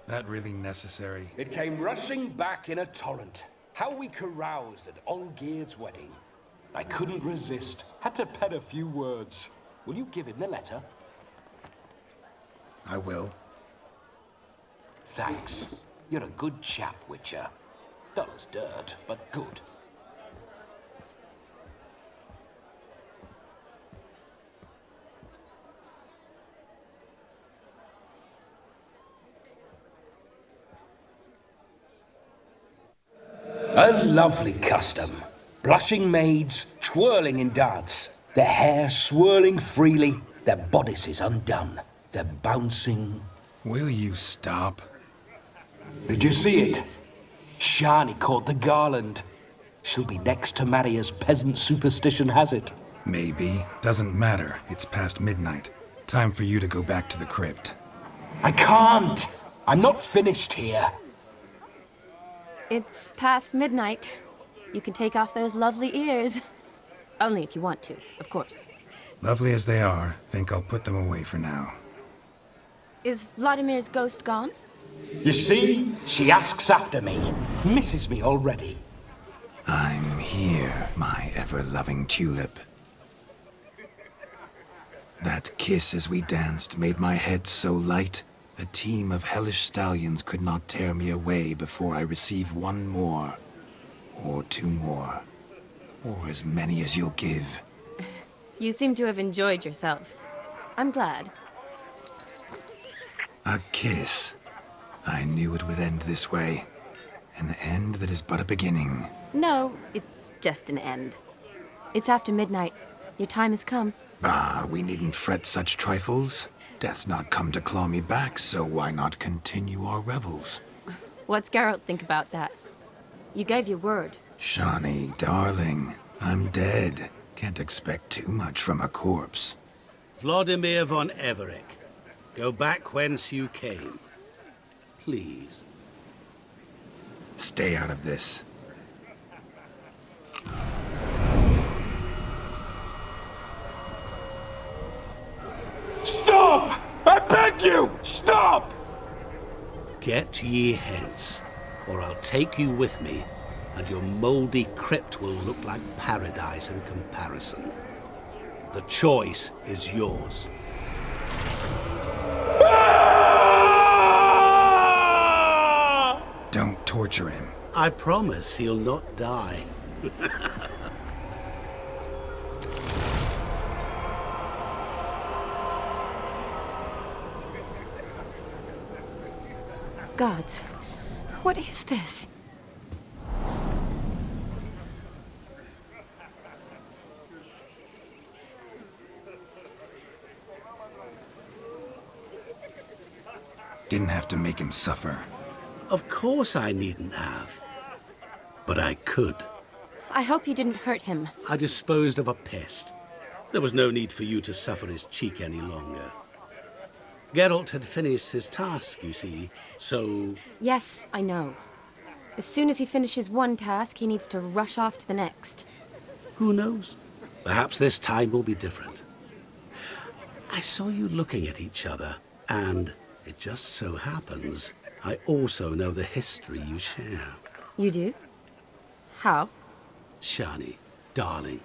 That really necessary? It came rushing back in a torrent. How we caroused at Olgierd's wedding. I couldn't resist. Had to pen a few words. Will you give him the letter? I will. Thanks. You're a good chap, Witcher. Dull as dirt, but good. A lovely custom. Blushing maids twirling in dance, their hair swirling freely, their bodices undone, their bouncing... Will you stop? Did you see it? Shani caught the garland. She'll be next to marry as peasant superstition has it. Maybe. Doesn't matter. It's past midnight. Time for you to go back to the crypt. I can't! I'm not finished here. It's past midnight. You can take off those lovely ears. Only if you want to, of course. Lovely as they are, think I'll put them away for now. Is Vladimir's ghost gone? You see? She asks after me. Misses me already. I'm here, my ever-loving tulip. That kiss as we danced made my head so light, a team of hellish stallions could not tear me away before I receive one more. Or two more. Or as many as you'll give. You seem to have enjoyed yourself. I'm glad. A kiss. I knew it would end this way. An end that is but a beginning. No, it's just an end. It's after midnight. Your time has come. Bah, we needn't fret such trifles. Death's not come to claw me back, so why not continue our revels? What's Geralt think about that? You gave your word. Shani, darling, I'm dead. Can't expect too much from a corpse. Vladimir von Everec, go back whence you came. Please. Stay out of this. Stop! I beg you! Stop! Get ye hence, or I'll take you with me, and your mouldy crypt will look like paradise in comparison. The choice is yours. Don't torture him. I promise he'll not die. Gods, what is this? Didn't have to make him suffer. Of course I needn't have. But I could. I hope you didn't hurt him. I disposed of a pest. There was no need for you to suffer his cheek any longer. Geralt had finished his task, you see, so... Yes, I know. As soon as he finishes one task, he needs to rush off to the next. Who knows? Perhaps this time will be different. I saw you looking at each other, and it just so happens I also know the history you share. You do? How? Shani, darling,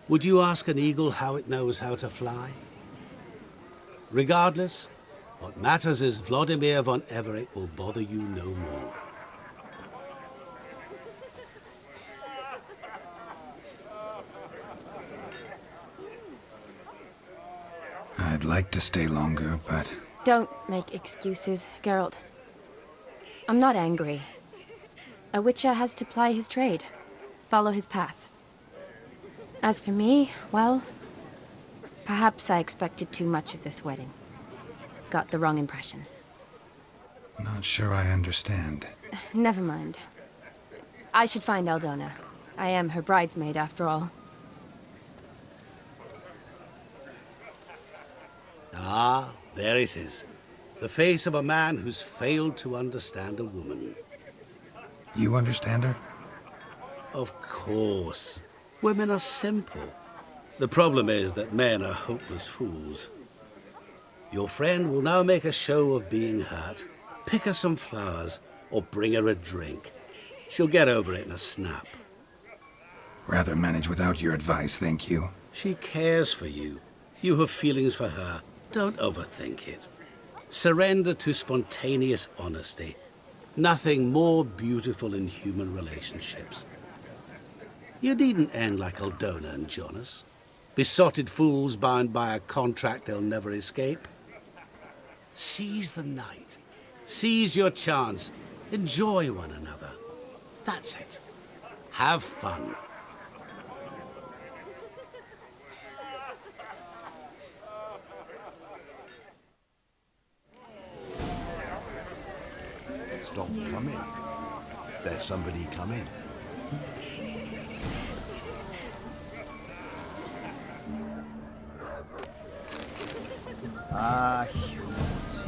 would you ask an eagle how it knows how to fly? Regardless, what matters is Vladimir von Everec will bother you no more. I'd like to stay longer, but... Don't make excuses, Geralt. I'm not angry. A witcher has to ply his trade, follow his path. As for me, well, perhaps I expected too much of this wedding. Got the wrong impression. Not sure I understand. Never mind. I should find Aldona. I am her bridesmaid, after all. Ah, there it is. The face of a man who's failed to understand a woman. You understand her? Of course. Women are simple. The problem is that men are hopeless fools. Your friend will now make a show of being hurt, pick her some flowers, or bring her a drink. She'll get over it in a snap. Rather manage without your advice, thank you. She cares for you. You have feelings for her. Don't overthink it. Surrender to spontaneous honesty. Nothing more beautiful in human relationships. You needn't end like Aldona and Jonas. Besotted fools bound by a contract they'll never escape. Seize the night. Seize your chance. Enjoy one another. That's it. have fun. Stop coming. There's somebody coming. Ah, humans.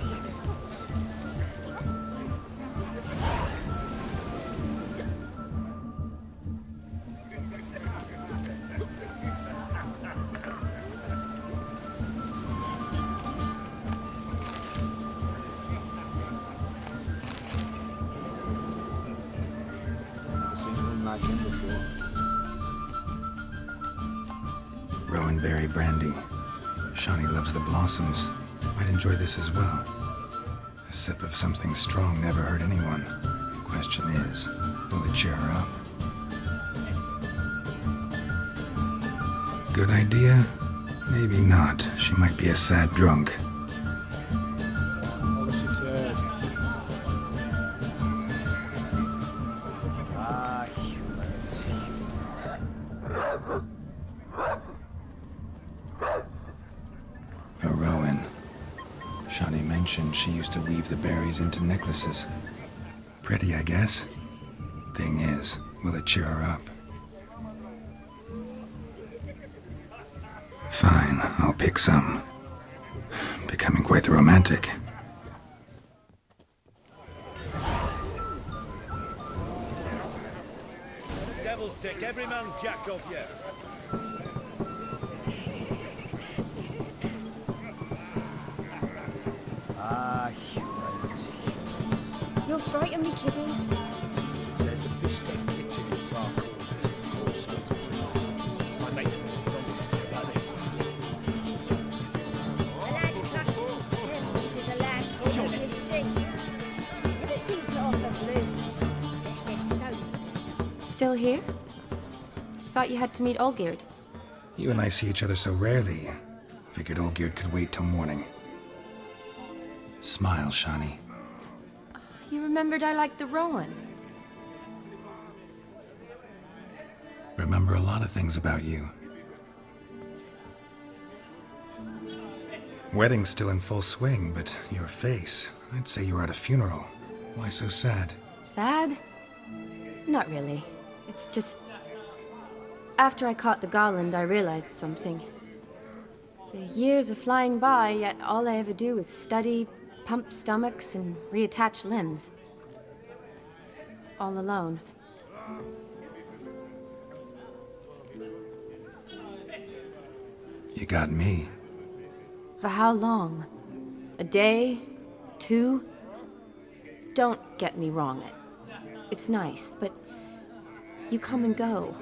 Rowanberry brandy. Shawnee loves the blossoms. Might enjoy this as well. A sip of something strong never hurt anyone. Question is, will it cheer her up? Good idea? Maybe not. She might be a sad drunk. Ah, humans. A Rowan. Shawnee mentioned she used to weave the berries into necklaces. Pretty, I guess. Thing is, will it cheer her up? Fine, I'll pick some. Becoming quite the romantic. Devil's dick, every man jack of you. Ah, humans. You'll frighten me, kiddies. There's a fish tank kitchen in far corner. All sorts of people. My mates will want something to do about this. A lad clutching stems is a lad caught in his strength. Everything to offer blooms, unless they're stoned. Still here? Thought you had to meet Olgierd. You and I see each other so rarely. Figured Olgierd could wait till morning. Smile, Shawnee. You remembered I liked the Rowan. Remember a lot of things about you. Wedding's still in full swing, but your face, I'd say you were at a funeral. Why so sad? Sad? Not really. It's just... After I caught the garland, I realized something. The years are flying by, yet all I ever do is study, pump stomachs, and reattach limbs. All alone. You got me. For how long? A day? 2? Don't get me wrong. It's nice, but you come and go.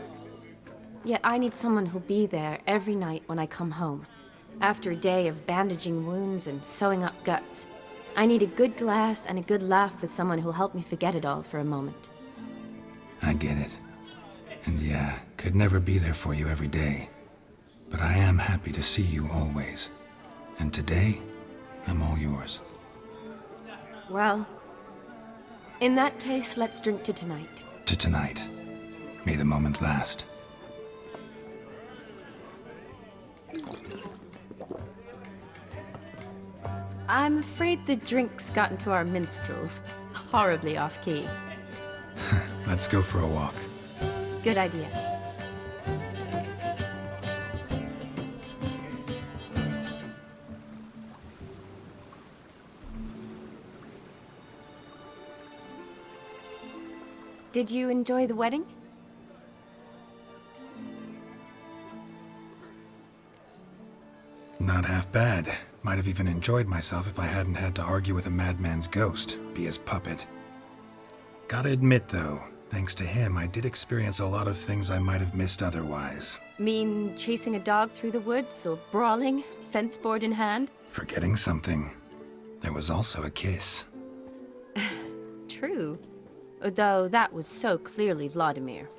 Yet I need someone who'll be there every night when I come home. After a day of bandaging wounds and sewing up guts, I need a good glass and a good laugh with someone who'll help me forget it all for a moment. I get it. And yeah, could never be there for you every day. But I am happy to see you always. And today, I'm all yours. Well, in that case, let's drink to tonight. To tonight. May the moment last. I'm afraid the drinks got into our minstrels. Horribly off-key. Let's go for a walk. Good idea. Did you enjoy the wedding? Not half bad. Might have even enjoyed myself if I hadn't had to argue with a madman's ghost, be his puppet. Gotta admit, though, thanks to him, I did experience a lot of things I might have missed otherwise. Mean chasing a dog through the woods, or brawling, fence board in hand? Forgetting something. There was also a kiss. True. Though that was so clearly Vladimir.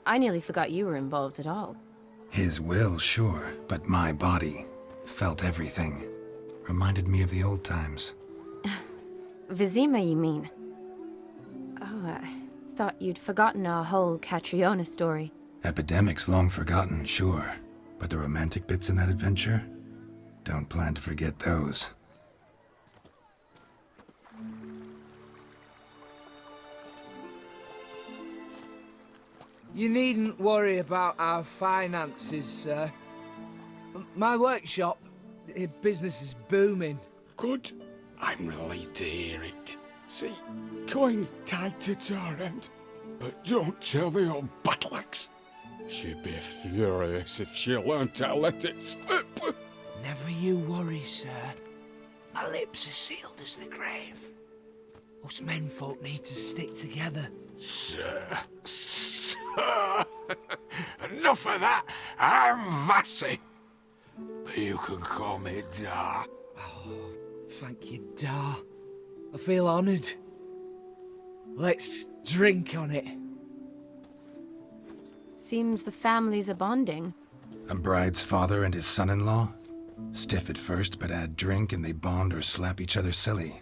I nearly forgot you were involved at all. His will, sure, but my body felt everything. Reminded me of the old times. Vizima, you mean? Oh, Thought you'd forgotten our whole Catriona story. Epidemics long forgotten, sure. But the romantic bits in that adventure? Don't plan to forget those. You needn't worry about our finances, sir. My workshop, business is booming. Good. I'm relieved to hear it. See, coin's tied to Torrent. But don't tell the old battleaxe. She'd be furious if she learned to let it slip. Never you worry, sir. My lips are sealed as the grave. Us menfolk need to stick together. Sir. Enough of that. I'm Vassy. But you can call me Dar. Oh, thank you, Dar. I feel honoured. Let's drink on it. Seems the families are bonding. A bride's father and his son-in-law? Stiff at first, but add drink and they bond or slap each other silly.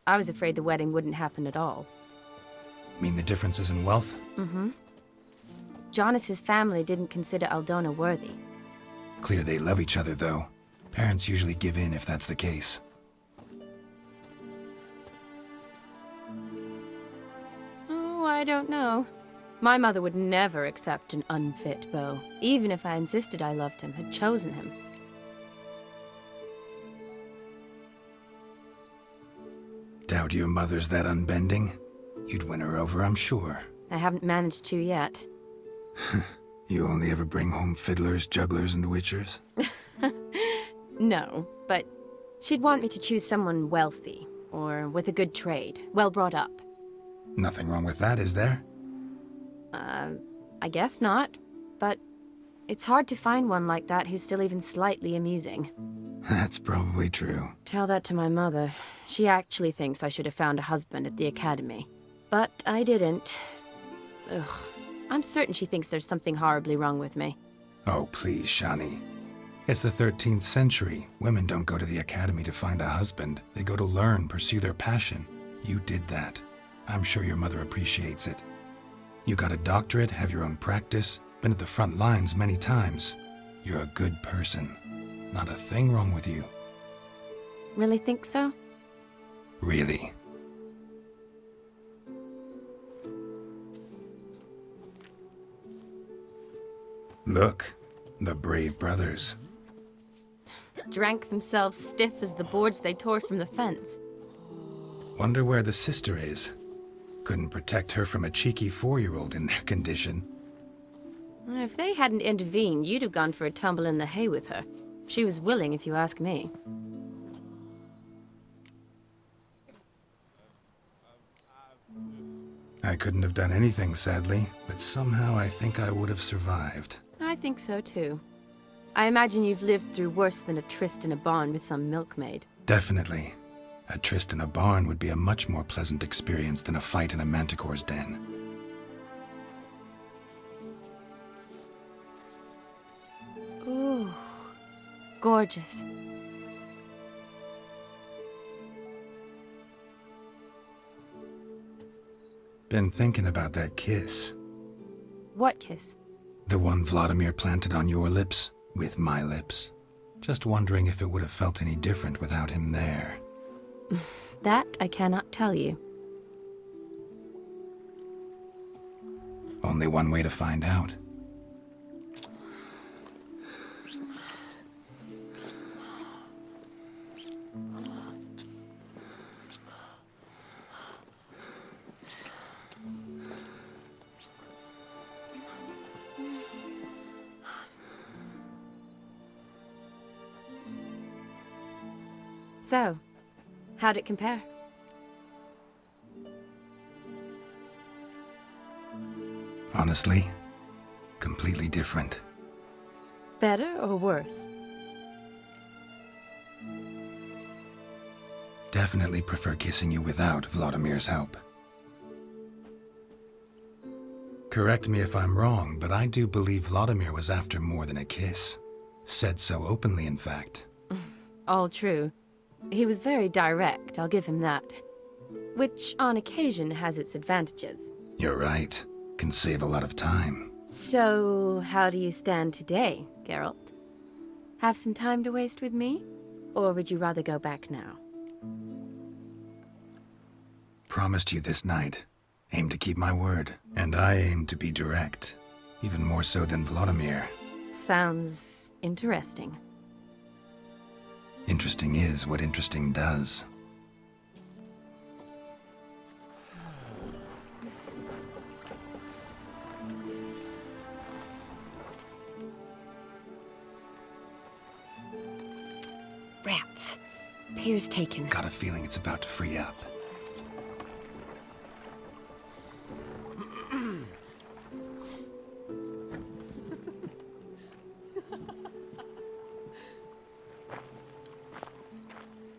I was afraid the wedding wouldn't happen at all. Mean the differences in wealth? Mm-hmm. Jonas's family didn't consider Aldona worthy. Clear they love each other, though. Parents usually give in if that's the case. Oh, I don't know. My mother would never accept an unfit beau, even if I insisted I loved him, had chosen him. Doubt your mother's that unbending? You'd win her over, I'm sure. I haven't managed to yet. You only ever bring home fiddlers, jugglers, and witchers? No, but she'd want me to choose someone wealthy, or with a good trade, well brought up. Nothing wrong with that, is there? I guess not, but it's hard to find one like that who's still even slightly amusing. That's probably true. Tell that to my mother. She actually thinks I should have found a husband at the academy. But I didn't. Ugh. I'm certain she thinks there's something horribly wrong with me. Oh, please, Shani. It's the 13th century. Women don't go to the academy to find a husband. They go to learn, pursue their passion. You did that. I'm sure your mother appreciates it. You got a doctorate, have your own practice, been at the front lines many times. You're a good person. Not a thing wrong with you. Really think so? Really. Look, the brave brothers. Drank themselves stiff as the boards they tore from the fence. Wonder where the sister is. Couldn't protect her from a cheeky 4-year-old in their condition. If they hadn't intervened, you'd have gone for a tumble in the hay with her. She was willing, if you ask me. I couldn't have done anything, sadly, but somehow I think I would have survived. I think so, too. I imagine you've lived through worse than a tryst in a barn with some milkmaid. Definitely. A tryst in a barn would be a much more pleasant experience than a fight in a manticore's den. Ooh, gorgeous. Been thinking about that kiss. What kiss? The one Vladimir planted on your lips, with my lips. Just wondering if it would have felt any different without him there. That I cannot tell you. Only one way to find out. So, how'd it compare? Honestly, completely different. Better or worse? Definitely prefer kissing you without Vladimir's help. Correct me if I'm wrong, but I do believe Vladimir was after more than a kiss. Said so openly, in fact. All true. He was very direct, I'll give him that. which on occasion has its advantages. You're right. Can save a lot of time. So, how do you stand today, Geralt? Have some time to waste with me? Or would you rather go back now? Promised you this night. Aim to keep my word. And I aim to be direct. Even more so than Vladimir. Sounds interesting. Interesting is what interesting does. Rats. Pier's taken. Got a feeling it's about to free up.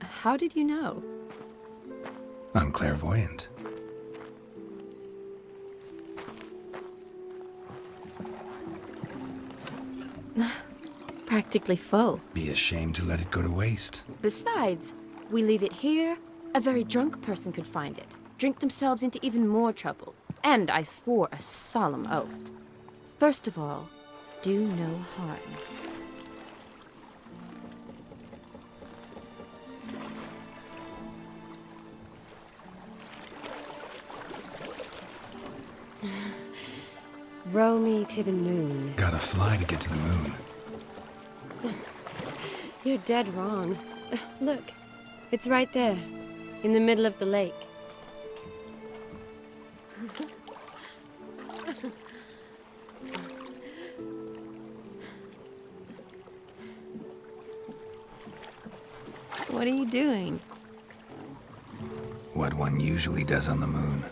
How did you know? I'm clairvoyant. Practically full. Be ashamed to let it go to waste. Besides, we leave it here, a very drunk person could find it, drink themselves into even more trouble. And I swore a solemn oath. First of all, do no harm. Row me to the moon. Gotta fly to get to the moon. You're dead wrong. Look, it's right there, in the middle of the lake. What are you doing? What one usually does on the moon.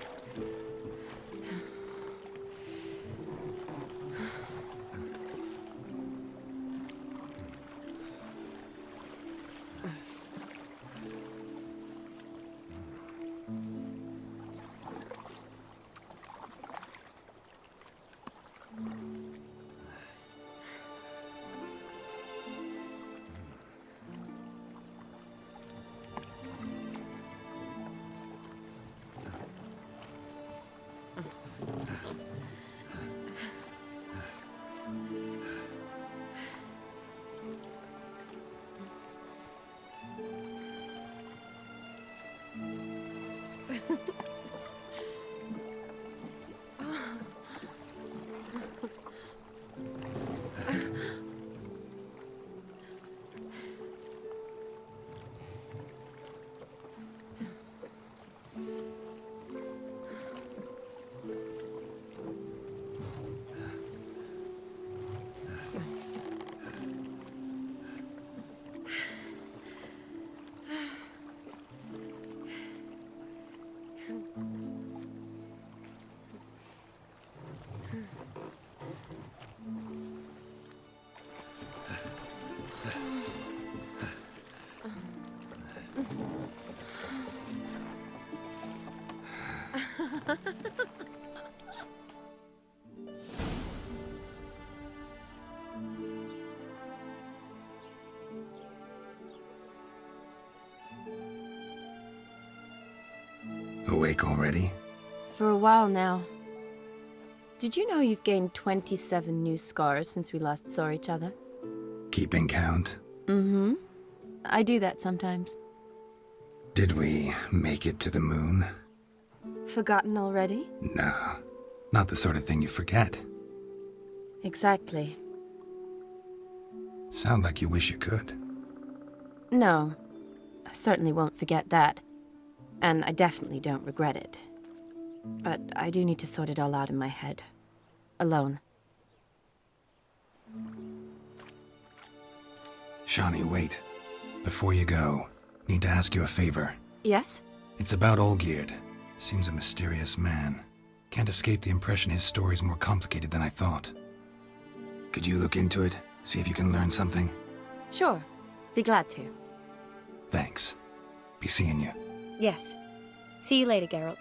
Awake already? For a while now. Did you know you've gained 27 new scars since we last saw each other? Keeping count? Mm-hmm. I do that sometimes. Did we make it to the moon? Forgotten already? No, not the sort of thing you forget. Exactly. Sound like you wish you could. No, I certainly won't forget that. And I definitely don't regret it. But I do need to sort it all out in my head. Alone. Shani, wait. Before you go, need to ask you a favor. Yes? It's about Olgierd. Seems a mysterious man. Can't escape the impression his story's more complicated than I thought. Could you look into it? See if you can learn something? Sure. Be glad to. Thanks. Be seeing you. Yes. See you later, Geralt.